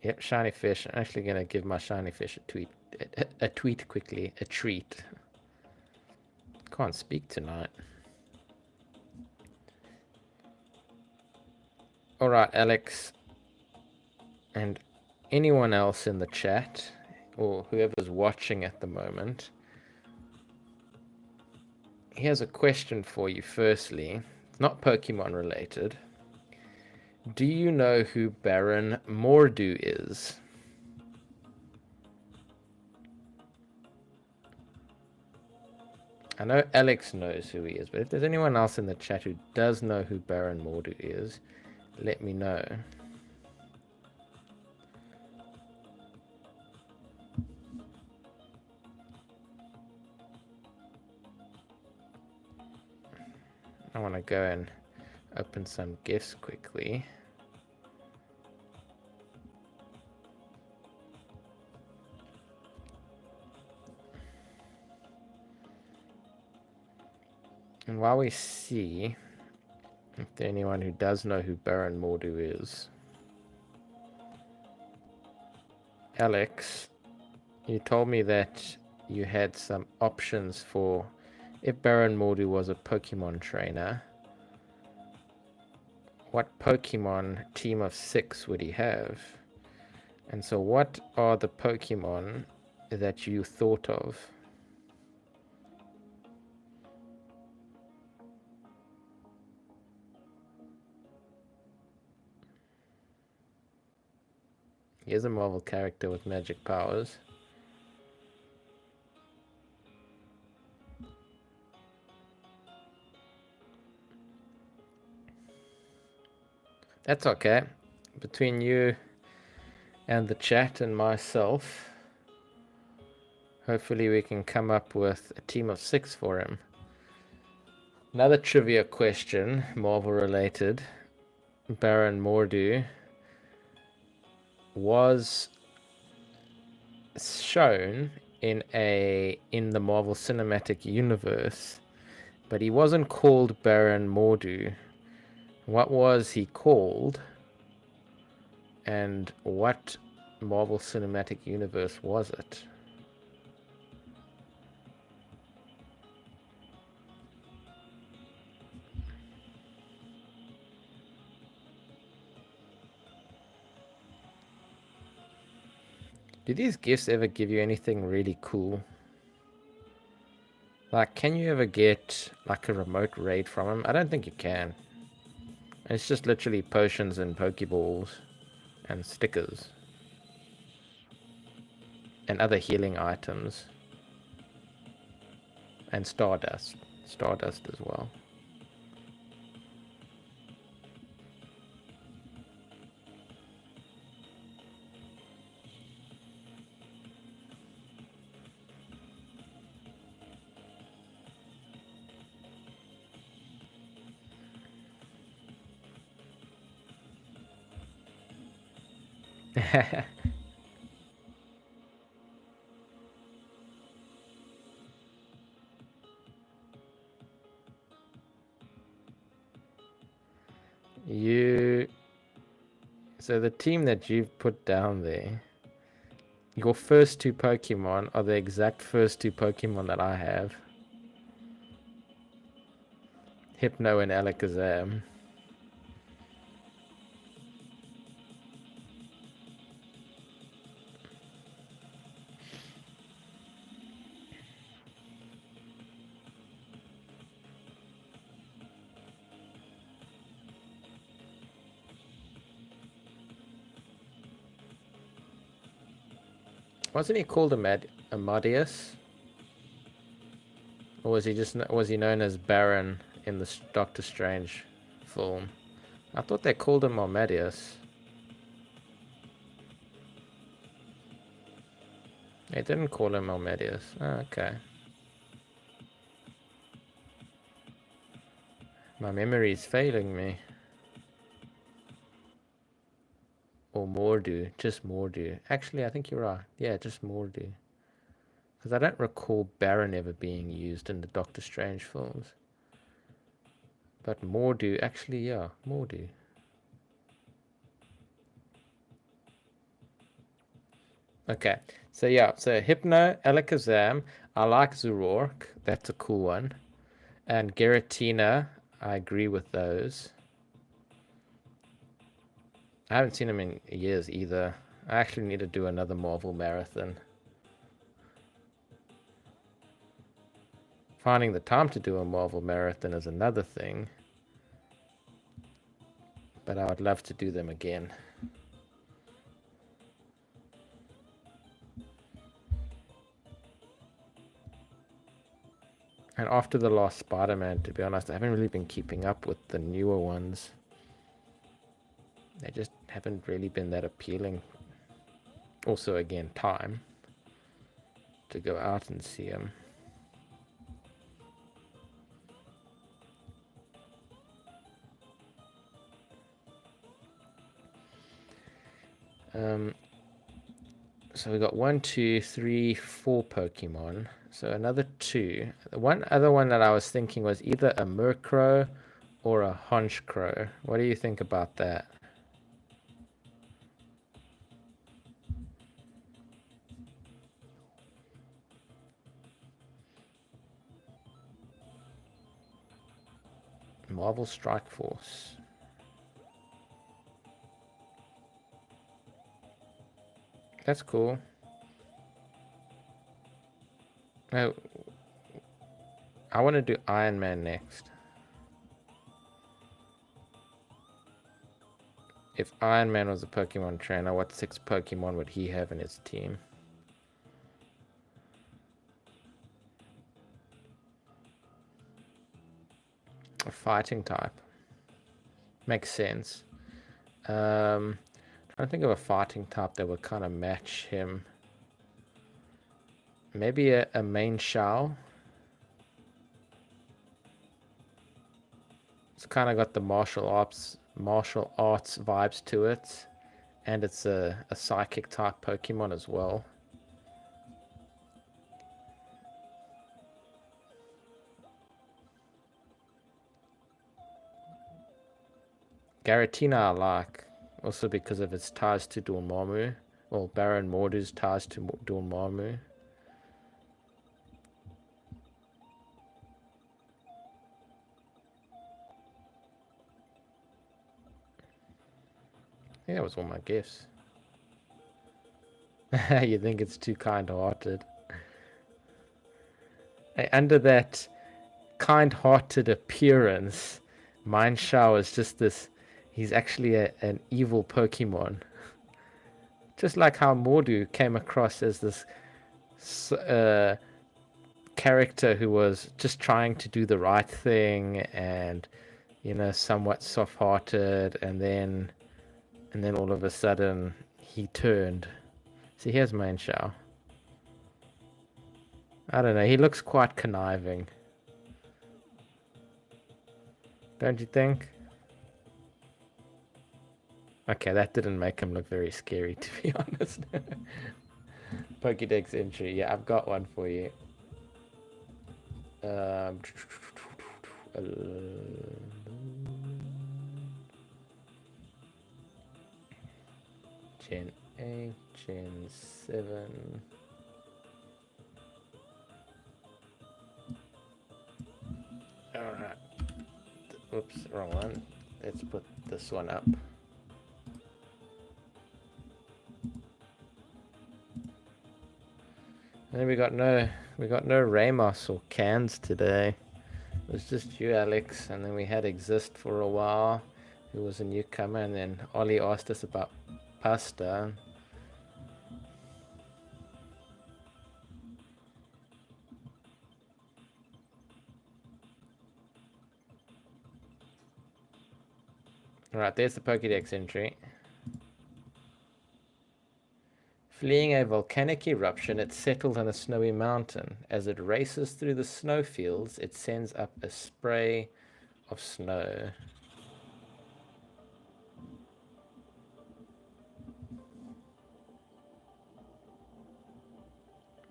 Yep, shiny fish. I'm actually gonna give my shiny fish a tweet. A tweet quickly. A treat. Can't speak tonight. Alright, Alex. And anyone else in the chat, or whoever's watching at the moment, here's a question for you firstly. It's not Pokemon related. Do you know who Baron Mordew is? I know Alex knows who he is, but if there's anyone else in the chat who does know who Baron Mordew is, let me know. I want to go and open some gifts quickly. And while we see if there's anyone who does know who Baron Mordew is, Alex, you told me that you had some options for if Baron Mordew was a Pokemon trainer. What Pokemon team of 6 would he have? And so what are the Pokemon that you thought of? He is a Marvel character with magic powers. That's okay. between you and the chat and myself, hopefully we can come up with a team of 6 for him. Another trivia question, Marvel related. Baron Mordo was shown in the Marvel Cinematic Universe, but he wasn't called Baron Mordo. What was he called? And what Marvel Cinematic Universe was it? Do these gifts ever give you anything really cool? Like, can you ever get like a remote raid from him? I don't think you can. It's just literally potions and Pokeballs and stickers and other healing items and Stardust. Stardust as well. So the team that you've put down there, your first 2 Pokemon are the exact first 2 Pokemon that I have. Hypno and Alakazam. Wasn't he called Amadeus? Or was he known as Baron in the Doctor Strange film? I thought they called him Amadeus. They didn't call him Amadeus. Oh, okay. My memory is failing me. Or Mordu. Just Mordu. Actually, I think you're right. Yeah, just Mordu. Because I don't recall Baron ever being used in the Doctor Strange films. But Mordu, actually, yeah, Mordu. Okay, so yeah, so Hypno, Alakazam, I like Zoroark, that's a cool one. And Giratina, I agree with those. I haven't seen him in years either. I actually need to do another Marvel marathon. Finding the time to do a Marvel marathon is another thing. But I would love to do them again. And after the last Spider-Man, to be honest, I haven't really been keeping up with the newer ones. They just haven't really been that appealing. Also, again, time to go out and see them. So we got 1, 2, 3, 4 Pokemon. So another 2. The one other one that I was thinking was either a Murkrow or a Honchkrow. What do you think about that? Marvel Strike Force. That's cool. Oh, I want to do Iron Man next. If Iron Man was a Pokemon trainer, what 6 Pokemon would he have in his team? A fighting type. Makes sense. Trying to think of a fighting type that would kind of match him. Maybe a main Shao. It's kind of got the martial arts vibes to it, and it's a psychic type Pokemon as well. Garatina I like, also because of its ties to Dormammu. Well, Baron Mordu's ties to Dormammu. I think that was all my gifts. You think it's too kind-hearted? Under that kind-hearted appearance, Mindshao is just this. He's actually an evil Pokemon. Just like how Mordu came across as this character who was just trying to do the right thing and, you know, somewhat soft-hearted, and then all of a sudden he turned. See, here's Mindshao. I don't know, he looks quite conniving. Don't you think? Okay, that didn't make him look very scary, to be honest. Pokédex entry. Yeah, I've got one for you. Gen 8, Gen 7. Alright. Oops, wrong one. Let's put this one up. And we got no Ramos or Cans today. It was just you, Alex, and then we had Exist for a while, who was a newcomer, and then Ollie asked us about pasta. Alright, there's the Pokédex entry. Fleeing a volcanic eruption, it settled on a snowy mountain. As it races through the snowfields, it sends up a spray of snow.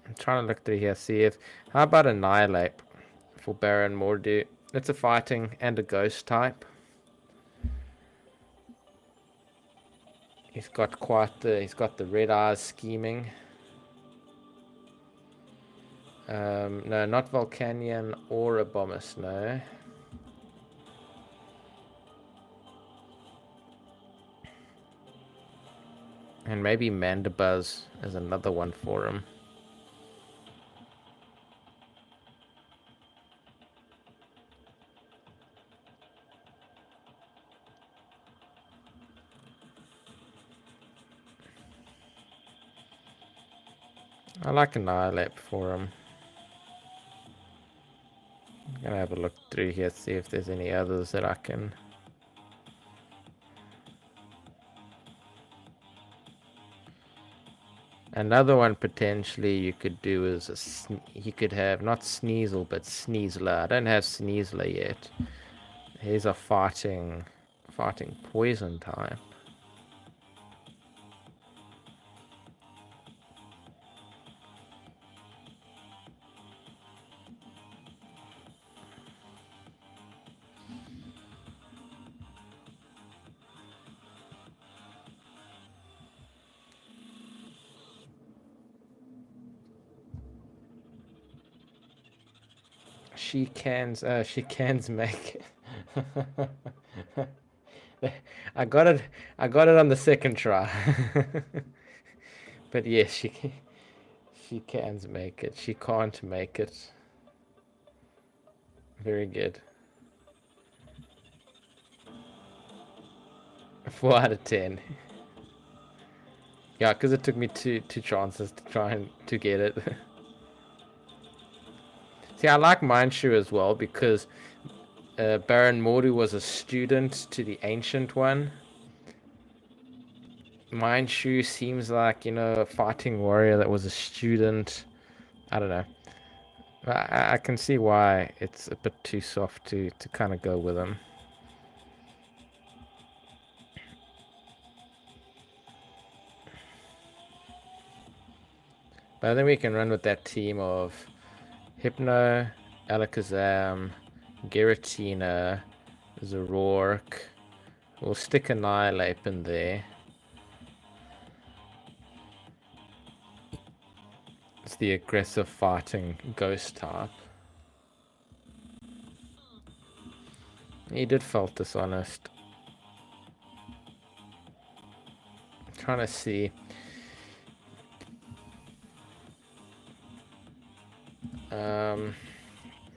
I'm trying to look through here, see if... How about Annihilate for Baron Mordu? It's a fighting and a ghost type. He's got the red eyes scheming. No, not Volcanion or Abomus, no. And maybe Mandibuzz is another one for him. I like Annihilate for him. I'm gonna have a look through here, see if there's any others that I can... Another one potentially you could do is you could have not Sneasel but Sneasler. I don't have Sneasler yet. He's a fighting poison type. She cans make it. I got it on the second try. But yes, she cans make it. She can't make it. Very good. 4 out of 10. Yeah, because it took me two chances to try and to get it. See, I like Mindshu as well because Baron Mordu was a student to the Ancient One. Mindshu seems like, a fighting warrior that was a student. I don't know. I can see why it's a bit too soft to kind of go with him. But then we can run with that team of Hypno, Alakazam, Giratina, Zoroark. We'll stick Annihilape in there. It's the aggressive fighting ghost type. He did felt dishonest. I'm trying to see.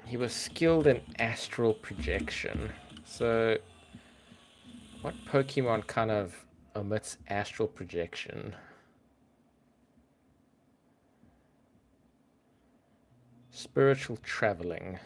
He was skilled in astral projection. So, what Pokemon kind of omits astral projection? Spiritual traveling.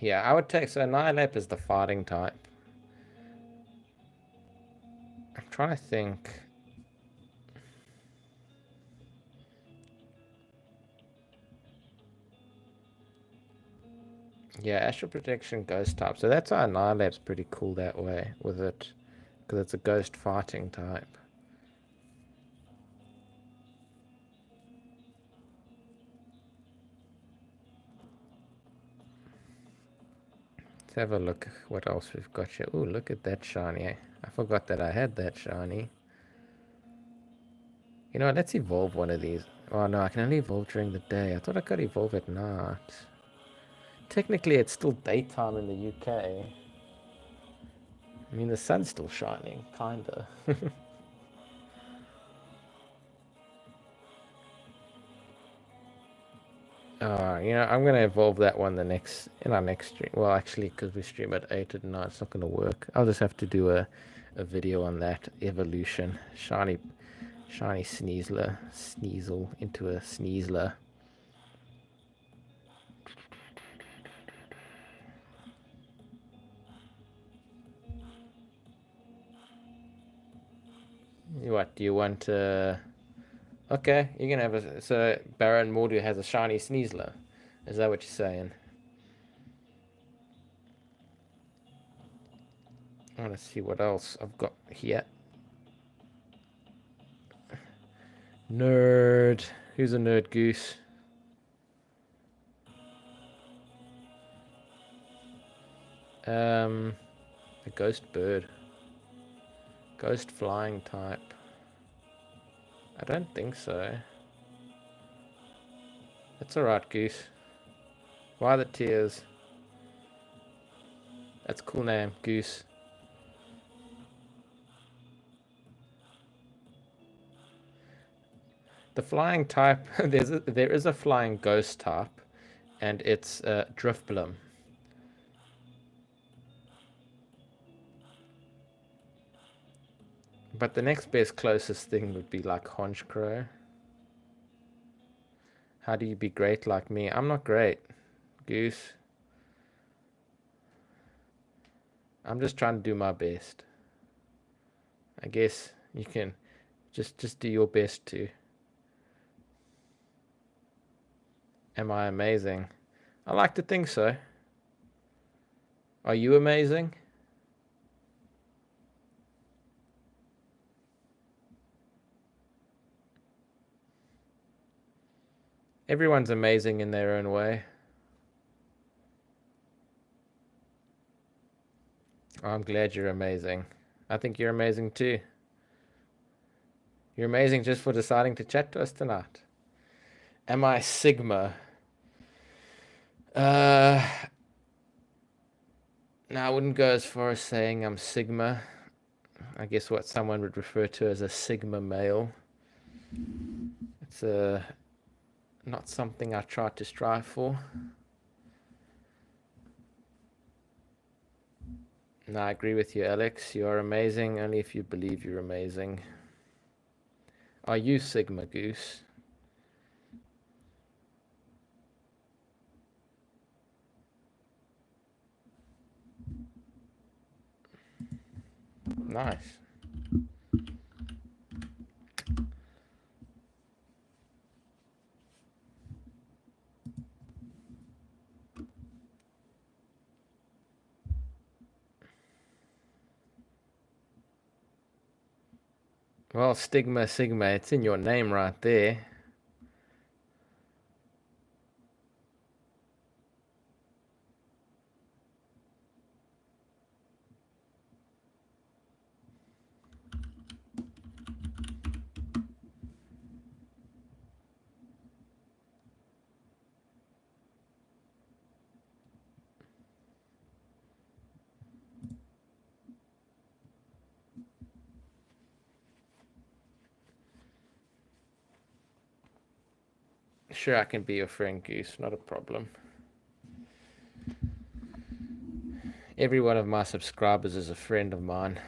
Yeah, I would take, so Annihilape is the fighting type. I'm trying to think. Yeah, astral projection ghost type. So that's why Annihilape's pretty cool that way with it, because it's a ghost fighting type. Let's have a look what else we've got here. Ooh, look at that shiny. I forgot that I had that shiny. You know what, let's evolve one of these. Oh no, I can only evolve during the day. I thought I could evolve at night. Technically, it's still daytime in the UK. I mean, the sun's still shining, kinda. I'm gonna evolve that one in our next stream. Well, actually, because we stream at 8 at night, it's not gonna work. I'll just have to do a video on that evolution. Shiny Sneasel into a Sneasler. What do you want? Okay, you're gonna have a so Baron Mordu has a shiny Sneasler. Is that what you're saying? I want to see what else I've got here. Nerd. Who's a nerd goose? A ghost bird. Ghost flying type. I don't think so. That's alright, Goose. Why the tears? That's a cool name, Goose. The flying type, there is a flying ghost type, and it's Drifblim. But the next best closest thing would be like Honchkrow. How do you be great like me? I'm not great, Goose. I'm just trying to do my best. I guess you can just do your best too. Am I amazing? I like to think so. Are you amazing? Everyone's amazing in their own way. I'm glad you're amazing. I think you're amazing too. You're amazing just for deciding to chat to us tonight. Am I Sigma? No, I wouldn't go as far as saying I'm Sigma. I guess what someone would refer to as a Sigma male. It's not something I try to strive for. No, I agree with you, Alex. You are amazing only if you believe you're amazing. Are you Sigma Goose? Nice. Well, Stigma Sigma, it's in your name right there. Sure, I can be your friend, Goose. Not a problem. Every one of my subscribers is a friend of mine.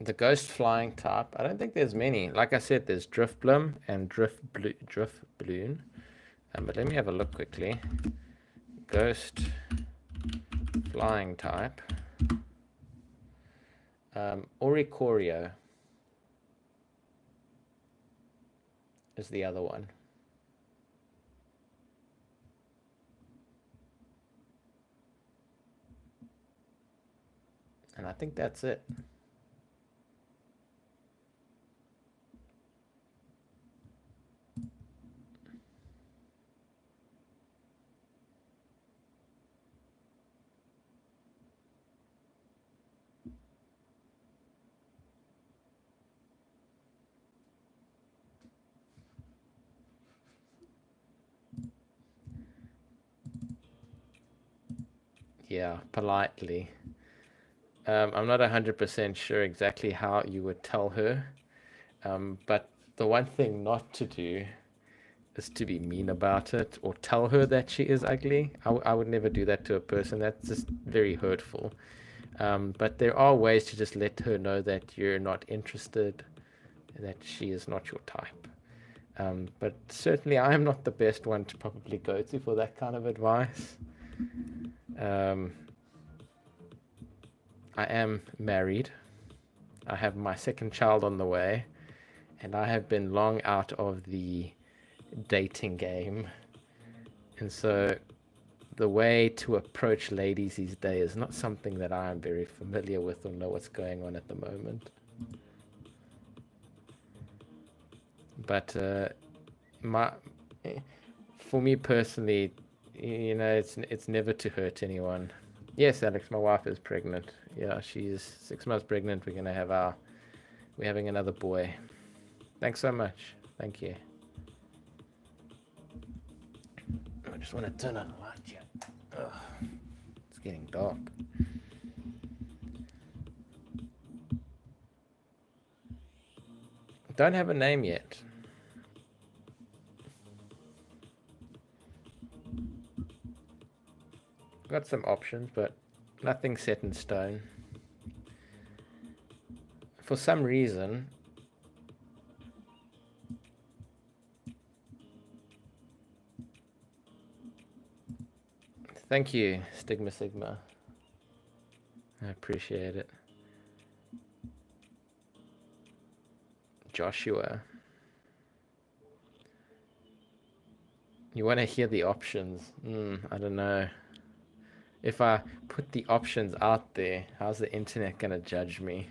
The ghost flying type, I don't think there's many. Like I said, there's Driftbloom and Driftbloon. But let me have a look quickly. Ghost flying type. Oricorio is the other one. And I think that's it. Yeah, politely. I'm not 100% sure exactly how you would tell her, but the one thing not to do is to be mean about it or tell her that she is ugly. I would never do that to a person. That's just very hurtful. But there are ways to just let her know that you're not interested, that she is not your type. But certainly, I am not the best one to probably go to for that kind of advice. Um, I am married. I have my second child on the way, and I have been long out of the dating game. And so the way to approach ladies these days is not something that I am very familiar with or know what's going on at the moment. But my, for me personally, it's never to hurt anyone. Yes, Alex, my wife is pregnant. Yeah, she's 6 months pregnant. We're having another boy. Thanks so much. Thank you. I just want to turn on the light here. Ugh, it's getting dark. Don't have a name yet. Got some options, but nothing set in stone. For some reason, thank you, Stigma Sigma. I appreciate it. Joshua. You want to hear the options? I don't know. If I put the options out there, how's the internet going to judge me?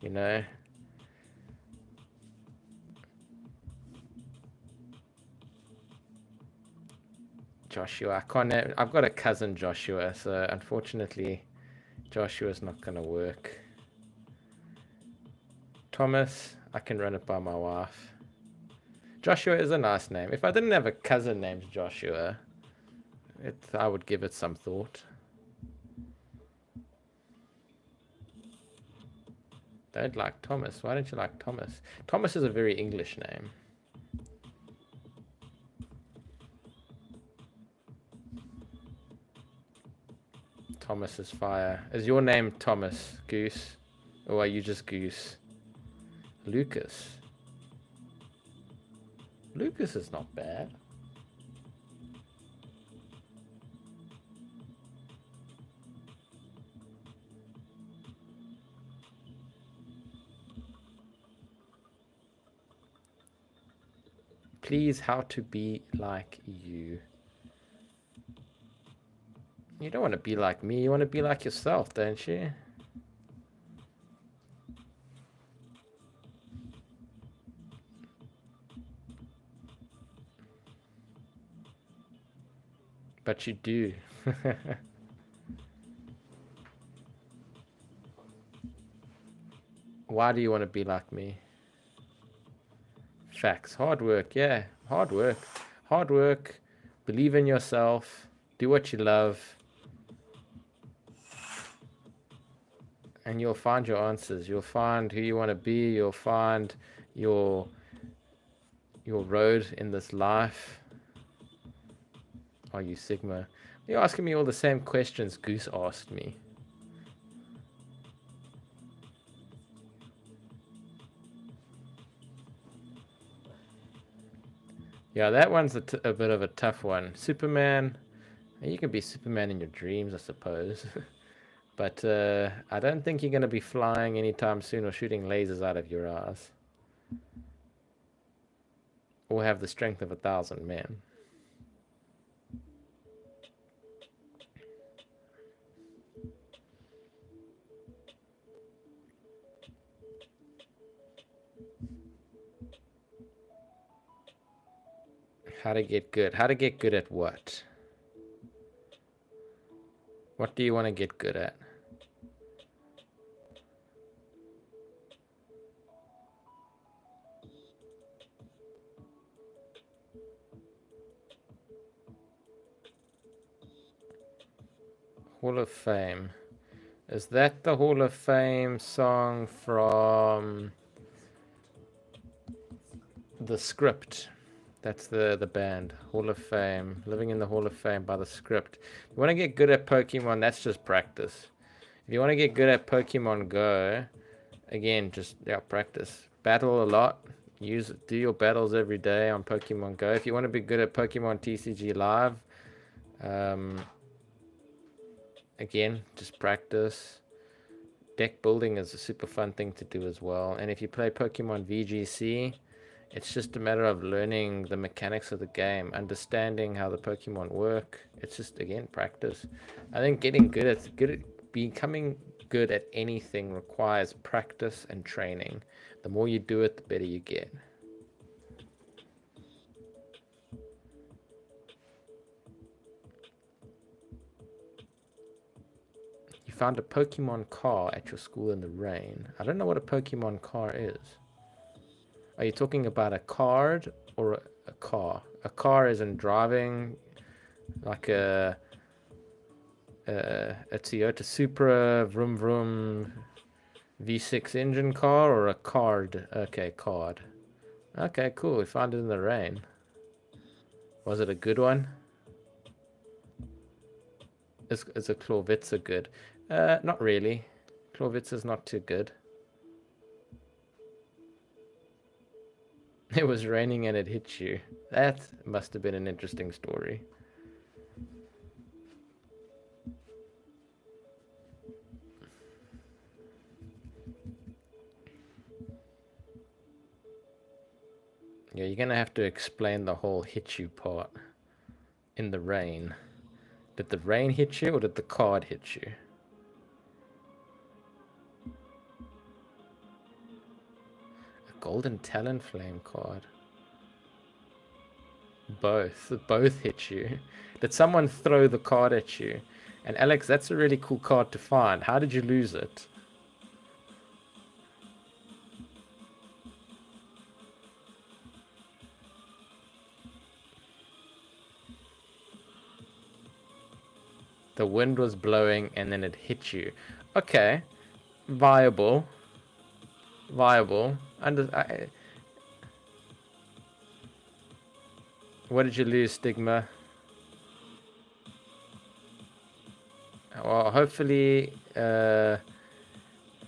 You know? Joshua. I can't. I've got a cousin Joshua, so unfortunately, Joshua's not gonna work. Thomas, I can run it by my wife. Joshua is a nice name. If I didn't have a cousin named Joshua, I would give it some thought. Don't like Thomas. Why don't you like Thomas? Thomas is a very English name. Thomas is fire. Is your name Thomas, Goose? Or are you just Goose? Lucas. Lucas is not bad. Please, how to be like you. You don't want to be like me, you want to be like yourself, don't you? But you do. Why do you want to be like me? Facts. Hard work, yeah. Hard work. Hard work. Believe in yourself. Do what you love. And you'll find your answers. You'll find who you want to be. You'll find your road in this life. Are you Sigma? You're asking me all the same questions Goose asked me. Yeah, that one's a bit of a tough one. Superman, you can be Superman in your dreams, I suppose. But I don't think you're going to be flying anytime soon or shooting lasers out of your ass. Or have the strength of 1,000 men. How to get good. How to get good at what? What do you want to get good at? Hall of Fame. Is that the Hall of Fame song from The Script? That's the band. Hall of Fame. Living in the Hall of Fame by The Script. You want to get good at Pokemon, that's just practice. If you want to get good at Pokemon Go, again, just practice. Battle a lot. Do your battles every day on Pokemon Go. If you want to be good at Pokemon TCG Live, again, just practice. Deck building is a super fun thing to do as well. And if you play Pokemon VGC, it's just a matter of learning the mechanics of the game, understanding how the Pokemon work. It's just, again, practice. I think becoming good at anything requires practice and training. The more you do it, the better you get. You found a Pokemon car at your school in the rain. I don't know what a Pokemon car is. Are you talking about a card or a car? A car is in driving, like a Toyota Supra vroom vroom V6 engine car, or a card? Okay, card. Okay, cool. We found it in the rain. Was it a good one? Is a Corvette's good? Not really. Corvette's not too good. It was raining and it hit you. That must have been an interesting story. Yeah, you're gonna have to explain the whole hit you part in the rain. Did the rain hit you or did the card hit you? A golden Talonflame card. Both hit you. Did someone throw the card at you? And Alex, that's a really cool card to find. How did you lose it? The wind was blowing and then it hit you. Okay. Viable. What did you lose, Stigma? Well, hopefully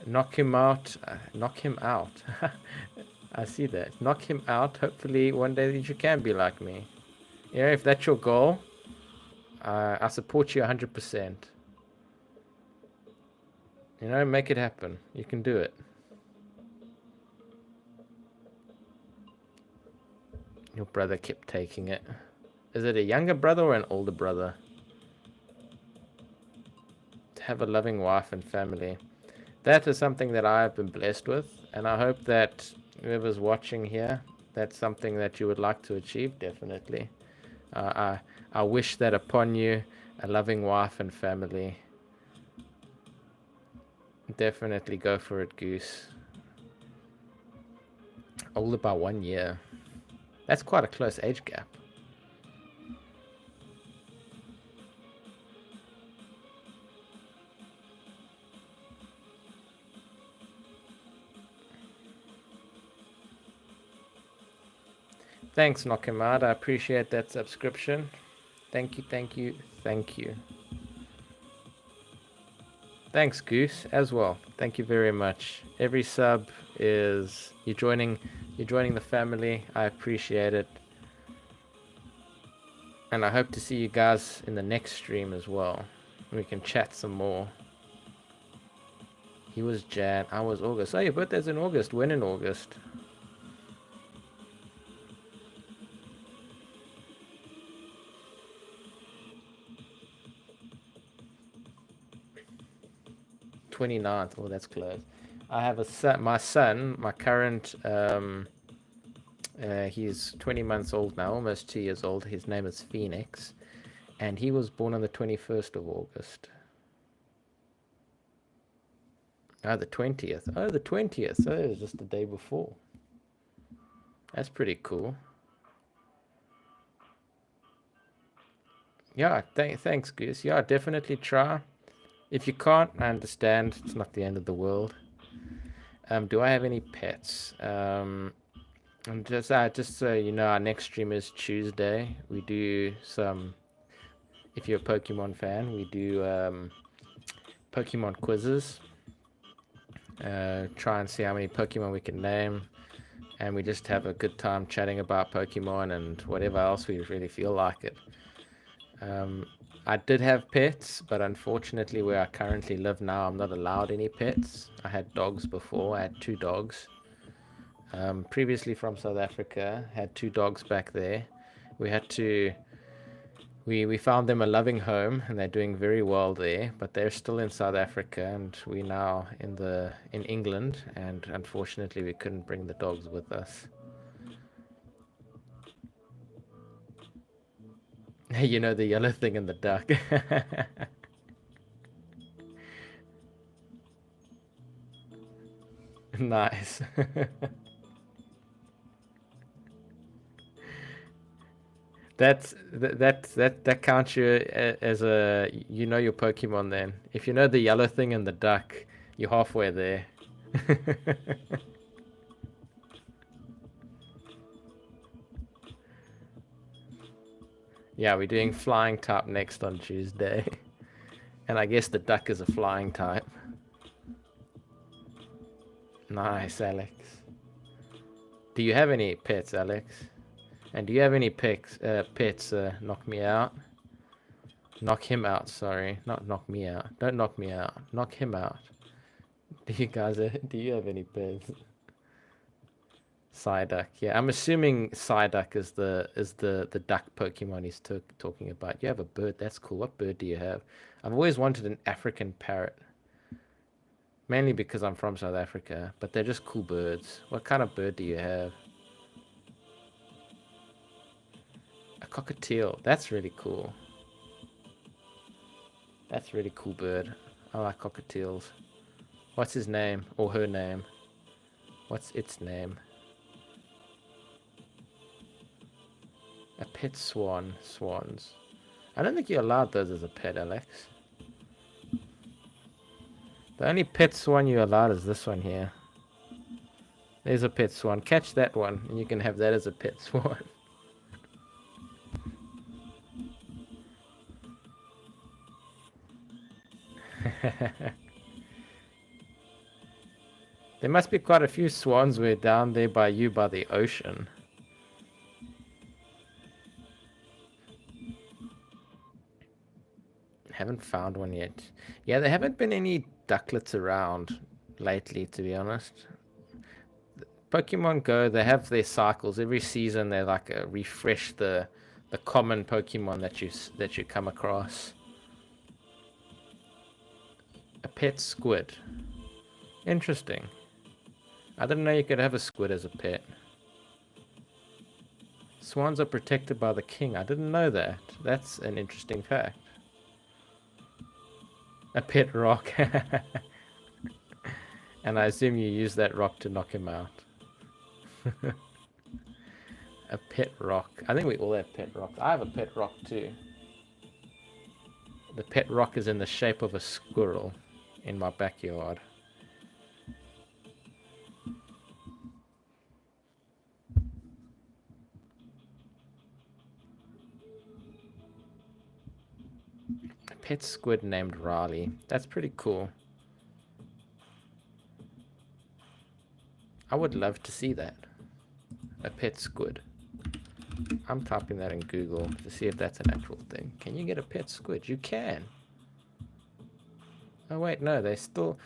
knock him out. Knock him out. I see that. Knock him out. Hopefully one day you can be like me. You know, if that's your goal, I support you 100%. You know, make it happen. You can do it. Your brother kept taking it. Is it a younger brother or an older brother? To have a loving wife and family. That is something that I have been blessed with, and I hope that whoever's watching here, that's something that you would like to achieve, definitely. I wish that upon you, a loving wife and family. Definitely go for it, Goose. Older by 1 year. That's quite a close age gap. Thanks, Knock him out. I appreciate that subscription. Thank you, thank you, thank you. Thanks, Goose, as well. Thank you very much. Every sub is you're joining the family. I appreciate it. And I hope to see you guys in the next stream as well. We can chat some more. He was Jan, I was August. Oh, your birthday's in August. When in August? '29th. Oh, that's close. I have a son, my current, he's 20 months old now, almost 2 years old. His name is Phoenix, and he was born on the 21st of August. Oh, the 20th. Oh, the 20th. So it was just the day before. That's pretty cool. Yeah, thanks, Goose. Yeah, definitely try. If you can't, I understand. It's not the end of the world. Do I have any pets? And just so you know, our next stream is Tuesday. We do some. If you're a Pokemon fan, we do Pokemon quizzes. Try and see how many Pokemon we can name, and we just have a good time chatting about Pokemon and whatever else we really feel like it. I did have pets, but unfortunately where I currently live now, I'm not allowed any pets. I had dogs before. I had 2 dogs. Previously from South Africa, had 2 dogs back there. We had to... We found them a loving home, and they're doing very well there, but they're still in South Africa, and we're now in England, and unfortunately we couldn't bring the dogs with us. You know, the yellow thing in the duck. Nice. That counts you as a you know your Pokemon then. If you know the yellow thing and the duck, you're halfway there. Yeah, we're doing flying type next on Tuesday. And I guess the duck is a flying type. Nice, Alex. Do you have any pets, Alex? And do you have any pets, knock me out? Knock him out, sorry. Not knock me out. Don't knock me out. Knock him out. Do you have any pets? Psyduck. Yeah, I'm assuming Psyduck is the duck Pokemon he's talking about. You have a bird. That's cool. What bird do you have? I've always wanted an African parrot. Mainly because I'm from South Africa, but they're just cool birds. What kind of bird do you have? A cockatiel. That's really cool. That's really cool bird. I like cockatiels. What's his name? Or her name? What's its name? A pet swan. Swans. I don't think you're allowed those as a pet, Alex. The only pet swan you're allowed is this one here. There's a pet swan. Catch that one, and you can have that as a pet swan. There must be quite a few swans way down there by you by the ocean. Haven't found one yet. Yeah, there haven't been any ducklets around lately, to be honest. Pokemon Go, they have their cycles every season. They like refresh the common Pokemon that you come across. A pet squid. Interesting. I didn't know you could have a squid as a pet. Swans are protected by the king. I didn't know that. That's an interesting fact. A pet rock. And I assume you use that rock to knock him out. A pet rock. I think we all have pet rocks. I have a pet rock too. The pet rock is in the shape of a squirrel in my backyard. A pet squid named Riley. That's pretty cool. I would love to see that. A pet squid. I'm typing that in Google to see if that's an actual thing. Can you get a pet squid? You can. Oh wait, no, they still...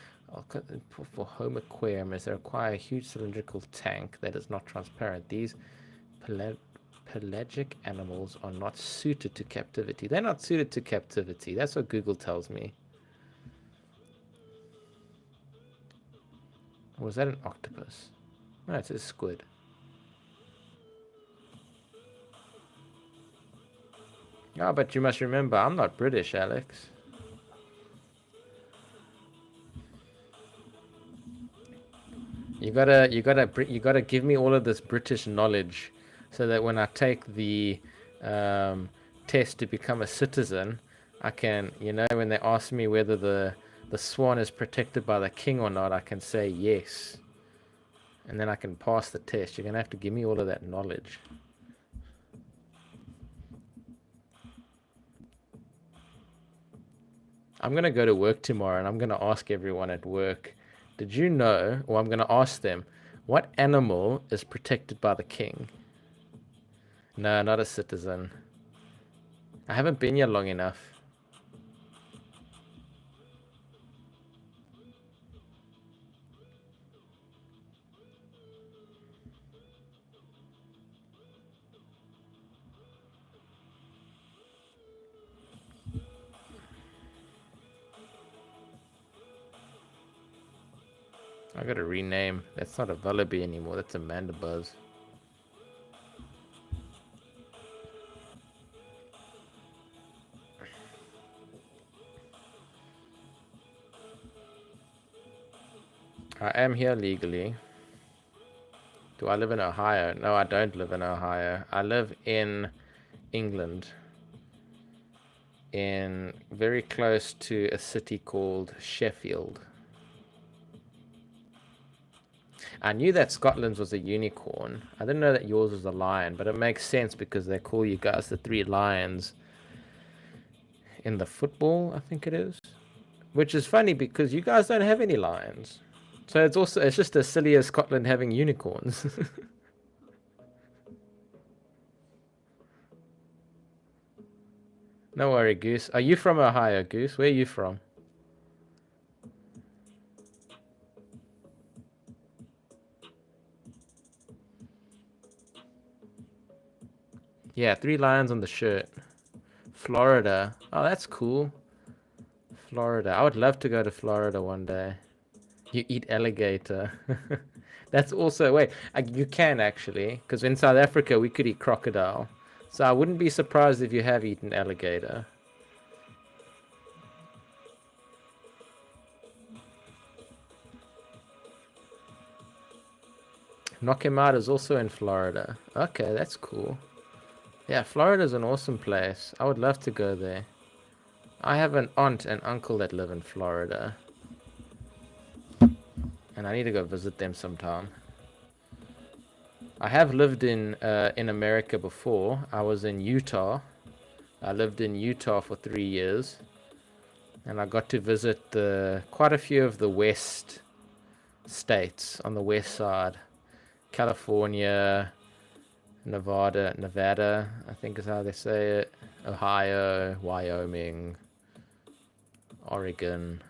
for home aquarium is they require a huge cylindrical tank that is not transparent. These pelagic animals are not suited to captivity. They're not suited to captivity. That's what Google tells me. Or was that an octopus? No, it's a squid. Oh, but you must remember, I'm not British, Alex. You gotta give me all of this British knowledge, so that when I take the test to become a citizen, I can, you know, when they ask me whether the swan is protected by the king or not, I can say yes, and then I can pass the test. You're gonna have to give me all of that knowledge. I'm going to go to work tomorrow and I'm going to ask everyone at work, did you know, or I'm going to ask them, what animal is protected by the king? No, not a citizen. I haven't been here long enough. I gotta rename. That's not a Vullaby anymore. That's a Mandibuzz. I am here legally. Do I live in Ohio? No, I don't live in Ohio. I live in England. In very close to a city called Sheffield. I knew that Scotland's was a unicorn. I didn't know that yours was a lion, but it makes sense because they call you guys the three lions in the football, I think it is. Which is funny because you guys don't have any lions. So it's just as silly as Scotland having unicorns. No worry, Goose. Are you from Ohio, Goose? Where are you from? Yeah, three lions on the shirt. Florida. Oh, that's cool. Florida. I would love to go to Florida one day. You eat alligator. That's also... Wait, you can actually. Because in South Africa, we could eat crocodile. So I wouldn't be surprised if you have eaten alligator. Knock him out is also in Florida. Okay, that's cool. Yeah, Florida's an awesome place. I would love to go there. I have an aunt and uncle that live in Florida. And I need to go visit them sometime. I have lived in America before. I was in Utah. I lived in Utah for 3 years. And I got to visit quite a few of the west states on the west side. California, Nevada, I think is how they say it. Ohio, Wyoming, Oregon.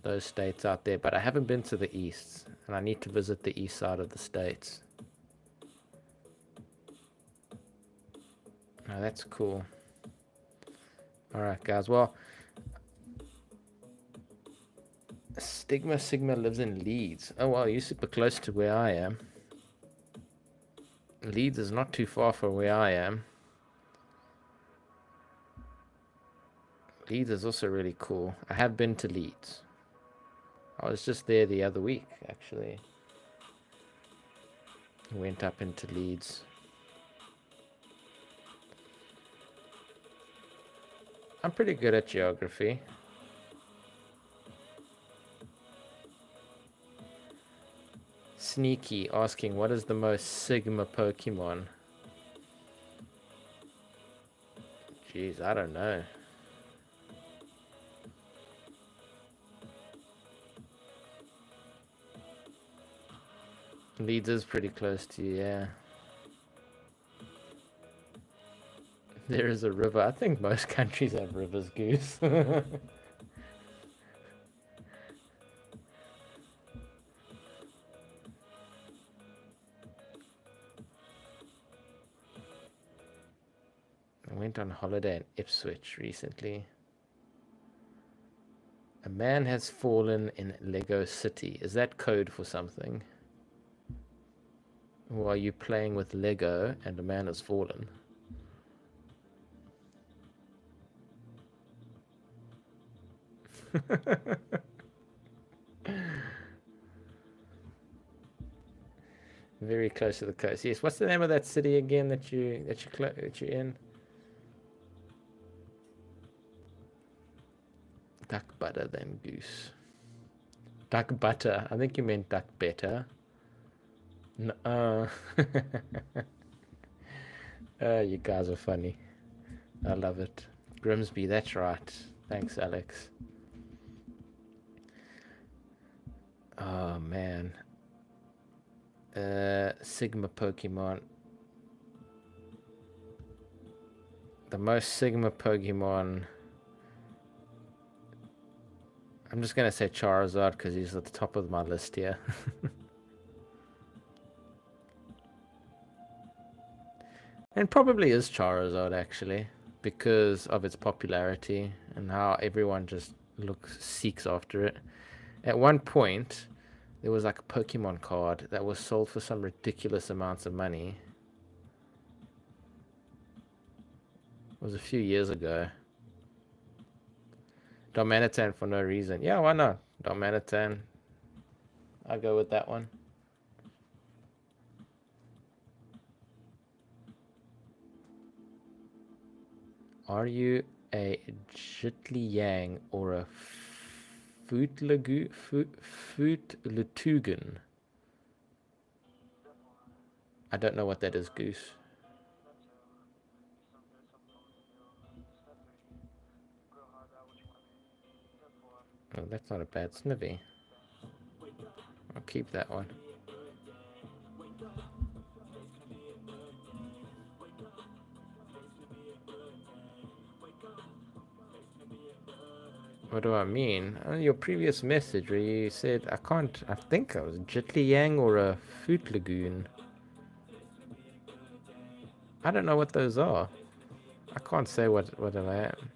Those states out there, but I haven't been to the east, and I need to visit the east side of the states. Oh, that's cool. Alright, guys. Well, Stigma Sigma lives in Leeds. Oh, well, you're super close to where I am. Leeds is not too far from where I am. Leeds is also really cool. I have been to Leeds. I was just there the other week, actually. Went up into Leeds. I'm pretty good at geography. Sneaky asking, what is the most Sigma Pokemon? Jeez, I don't know. Leeds is pretty close to you, yeah. There is a river. I think most countries have rivers, Goose. I went on holiday in Ipswich recently. A man has fallen in Lego City. Is that code for something? Or are you playing with Lego and a man has fallen? Very close to the coast. Yes. What's the name of that city again that you're in? Duck butter than goose. Duck butter. I think you meant duck better. No. You guys are funny. I love it. Grimsby, that's right. Thanks, Alex. Oh, man. Sigma Pokemon. The most Sigma Pokemon. I'm just going to say Charizard because he's at the top of my list here. And probably is Charizard, actually, because of its popularity and how everyone just seeks after it. At one point, there was like a Pokemon card that was sold for some ridiculous amounts of money. It was a few years ago. Domanitan for no reason. Yeah, why not? Domanitan. I'll go with that one. Are you a Jitleyang or a Footlutugan? I don't know what that is, Goose. Oh, that's not a bad snivy. I'll keep that one. What do I mean? Your previous message where you said I think I was Jitleyang or a Foot Lagoon. I don't know what those are. I can't say what I am.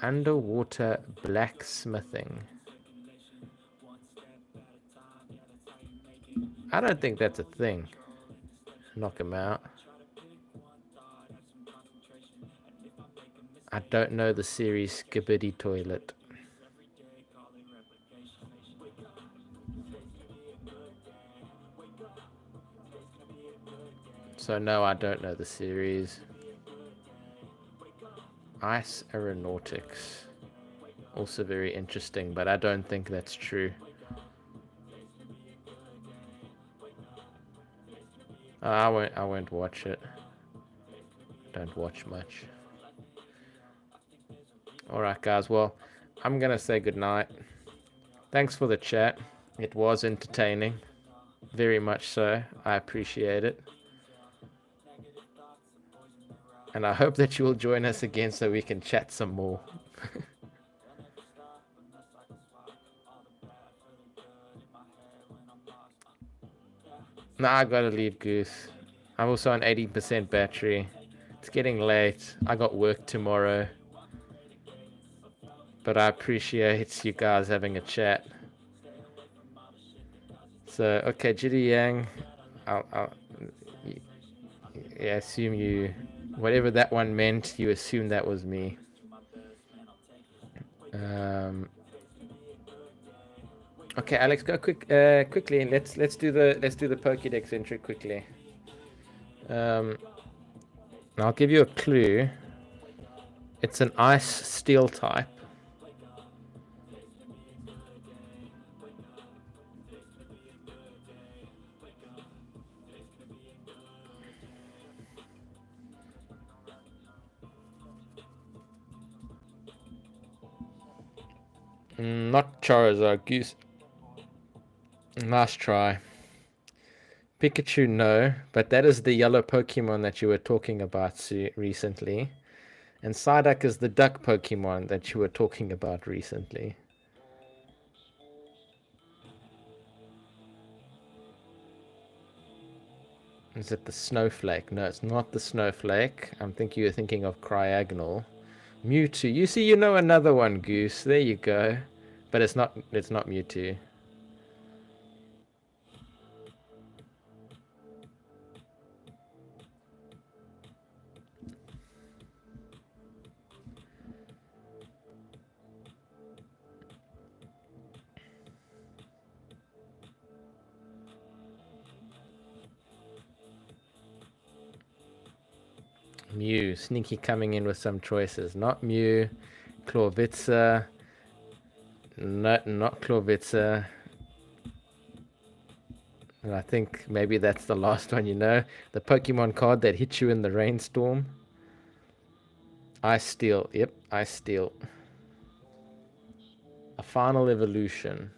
Underwater blacksmithing. I don't think that's a thing. Knock him out. I don't know the series Skibidi Toilet. So no, I don't know the series. Ice Aeronautics. Also very interesting, but I don't think that's true. I won't watch it. Don't watch much. Alright, guys. Well, I'm going to say goodnight. Thanks for the chat. It was entertaining. Very much so. I appreciate it. And I hope that you will join us again so we can chat some more. Nah, I gotta leave, Goose. I'm also on 80% battery. It's getting late. I got work tomorrow. But I appreciate you guys having a chat. So, okay, Jitty Yang. I assume you... Whatever that one meant, you assume that was me. Okay, Alex, go quickly. Let's do the Pokédex entry quickly. I'll give you a clue. It's an ice steel type. Not Charizard, Goose. Nice try. Pikachu, no, but that is the yellow Pokemon that you were talking about recently. And Psyduck is the duck Pokemon that you were talking about recently. Is it the Snowflake? No, it's not the Snowflake. I'm thinking you're thinking of Cryogonal. Mewtwo. You see, you know another one, Goose. There you go. But it's not Mewtwo. Mew. Sneaky coming in with some choices. Not Mew. Clawvitza. Not Clawvitza. And I think maybe that's the last one, you know. The Pokemon card that hit you in the rainstorm. Ice Steel. Yep, Ice Steel. A final evolution.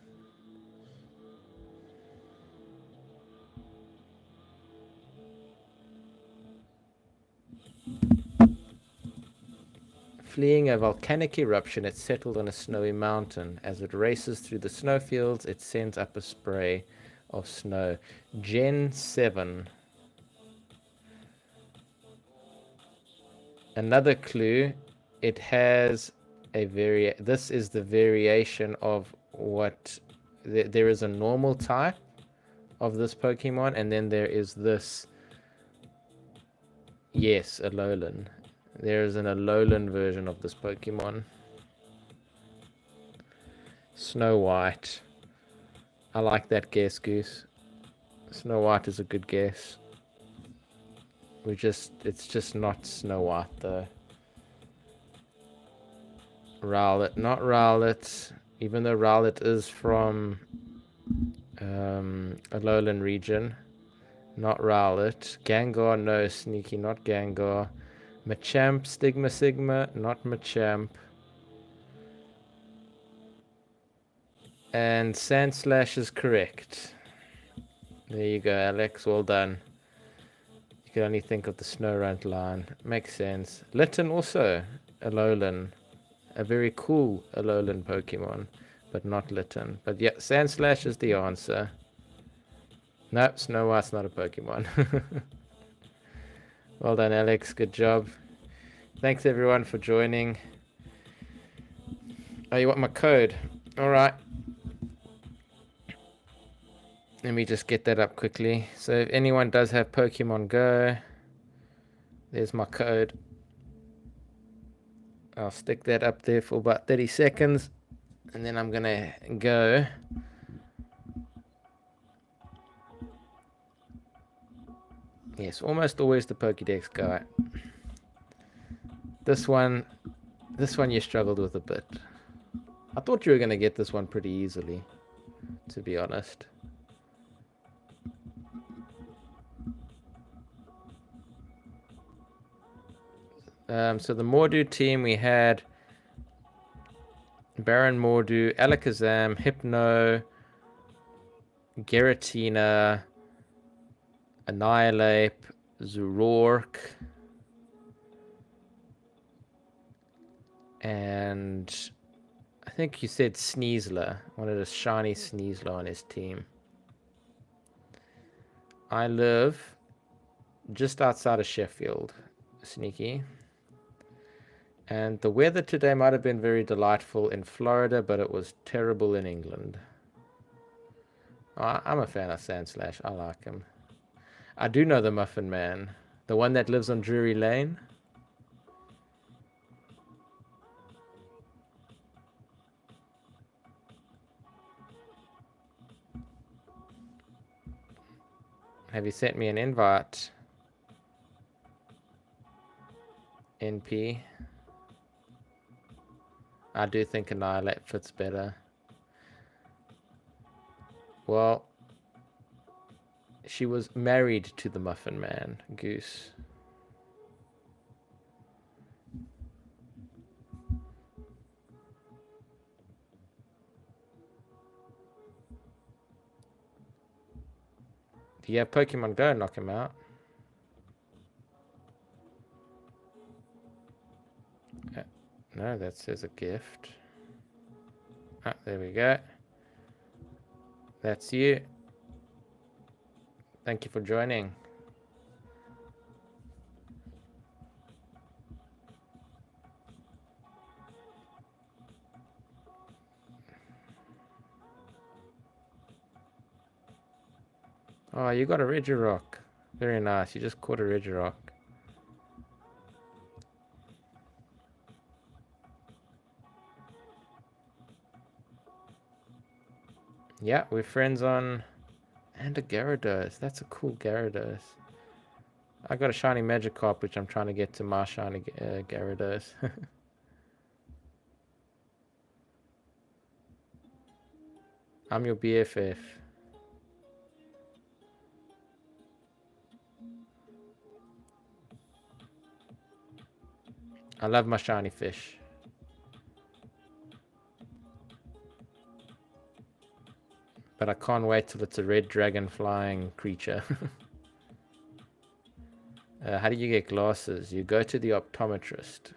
Fleeing a volcanic eruption, it settled on a snowy mountain. As it races through the snowfields, it sends up a spray of snow. Gen 7. Another clue, it has a this is the variation of what there is a normal type of this Pokemon, and then there is this, yes, Alolan. There is an Alolan version of this Pokemon. Snow White. I like that guess, Goose. Snow White is a good guess. It's just not Snow White though. Rowlet, not Rowlet. Even though Rowlet is from Alolan region. Not Rowlet. Gengar, no. Sneaky, not Gengar. Machamp, Stigma Sigma, not Machamp. And Sandslash is correct. There you go, Alex. Well done. You can only think of the Snorunt line. Makes sense. Litten also. Alolan. A very cool Alolan Pokemon. But not Litten. But yeah, Sandslash is the answer. Nope, Snow White's not a Pokemon. Well done, Alex. Good job. Thanks, everyone, for joining. Oh, you want my code? All right. Let me just get that up quickly. So if anyone does have Pokemon Go, there's my code. I'll stick that up there for about 30 seconds. And then I'm going to go. Yes, almost always the Pokédex guy. This one you struggled with a bit. I thought you were going to get this one pretty easily, to be honest. So the Mordu team, we had Baron Mordu, Alakazam, Hypno, Giratina, Annihilate, Zoroark, and I think you said Sneasler. Wanted a shiny Sneasler on his team. I live just outside of Sheffield. Sneaky. And the weather today might have been very delightful in Florida, but it was terrible in England. I'm a fan of Sandslash. I like him. I do know the Muffin Man. The one that lives on Drury Lane. Have you sent me an invite? NP. I do think Annihilate fits better. Well, she was married to the Muffin Man, Goose. Do you have Pokemon Go? Knock him out. No, that says a gift. Ah, there we go. That's you. Thank you for joining. Oh, you got a Regirock. Very nice. You just caught a Regirock. Yeah, we're friends on... And a Gyarados. That's a cool Gyarados. I got a shiny Magikarp, which I'm trying to get to my shiny Gyarados. I'm your BFF. I love my shiny fish. But I can't wait till it's a red dragon flying creature. How do you get glasses? You go to the optometrist.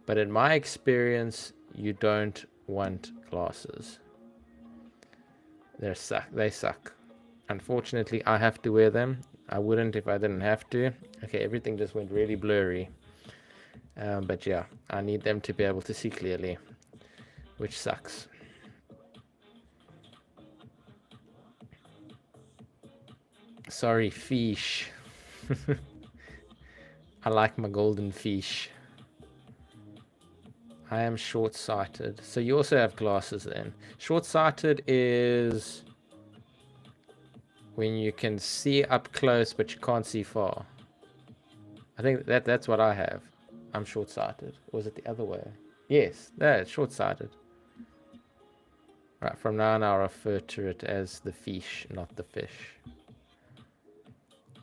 But in my experience, you don't want glasses. They suck. Unfortunately, I have to wear them. I wouldn't if I didn't have to. Okay, everything just went really blurry. But yeah, I need them to be able to see clearly, which sucks. Sorry, fish. I like my golden fish. I am short-sighted. So you also have glasses then. Short-sighted is when you can see up close but you can't see far. I think that's what I have. I'm short-sighted. Or was it the other way? Yes, that's short-sighted. Right, from now on I'll refer to it as the fish, not the fish.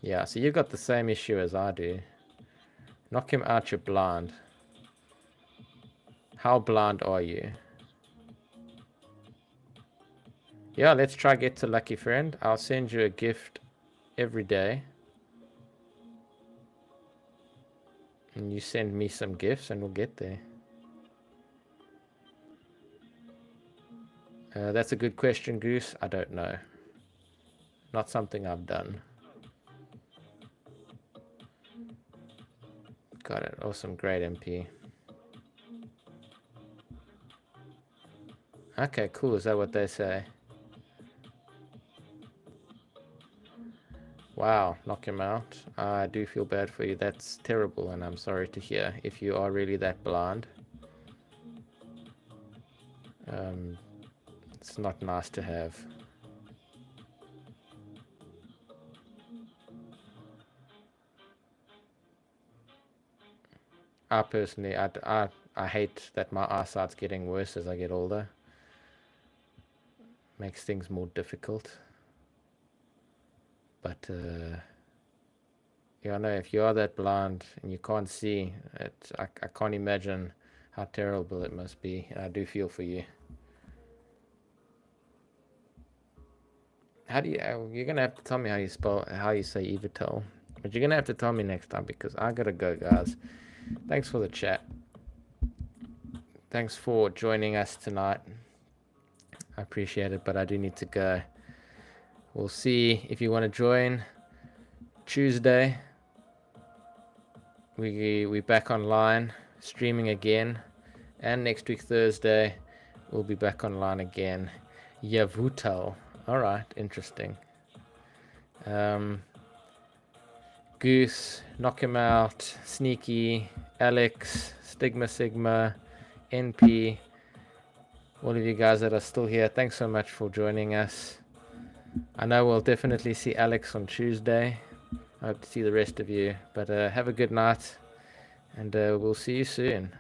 Yeah, so you've got the same issue as I do. Knock him out, you're blind. How blind are you? Yeah, let's try get to Lucky Friend. I'll send you a gift every day. And you send me some gifts and we'll get there. That's a good question, Goose. I don't know. Not something I've done. Got it. Awesome. Great MP. Okay, cool. Is that what they say? Wow, knock him out. I do feel bad for you. That's terrible, and I'm sorry to hear if you are really that blind. It's not nice to have. I personally, I hate that my eyesight's getting worse as I get older. Makes things more difficult. But Yeah, I know if you are that blind and you can't see, I can't imagine how terrible it must be. I do feel for you. How do you? You're gonna have to tell me how you say Evitel, but you're gonna have to tell me next time because I gotta go, guys. Thanks for the chat. Thanks for joining us tonight. I appreciate it, but I do need to go. We'll see if you want to join Tuesday. We back online streaming again, and next week Thursday we'll be back online again. Yavuto. All right, interesting. Goose, Knock Him Out, Sneaky, Alex, Stigma Sigma, NP, all of you guys that are still here, thanks so much for joining us. I know we'll definitely see Alex on Tuesday. I hope to see the rest of you, but have a good night, and we'll see you soon.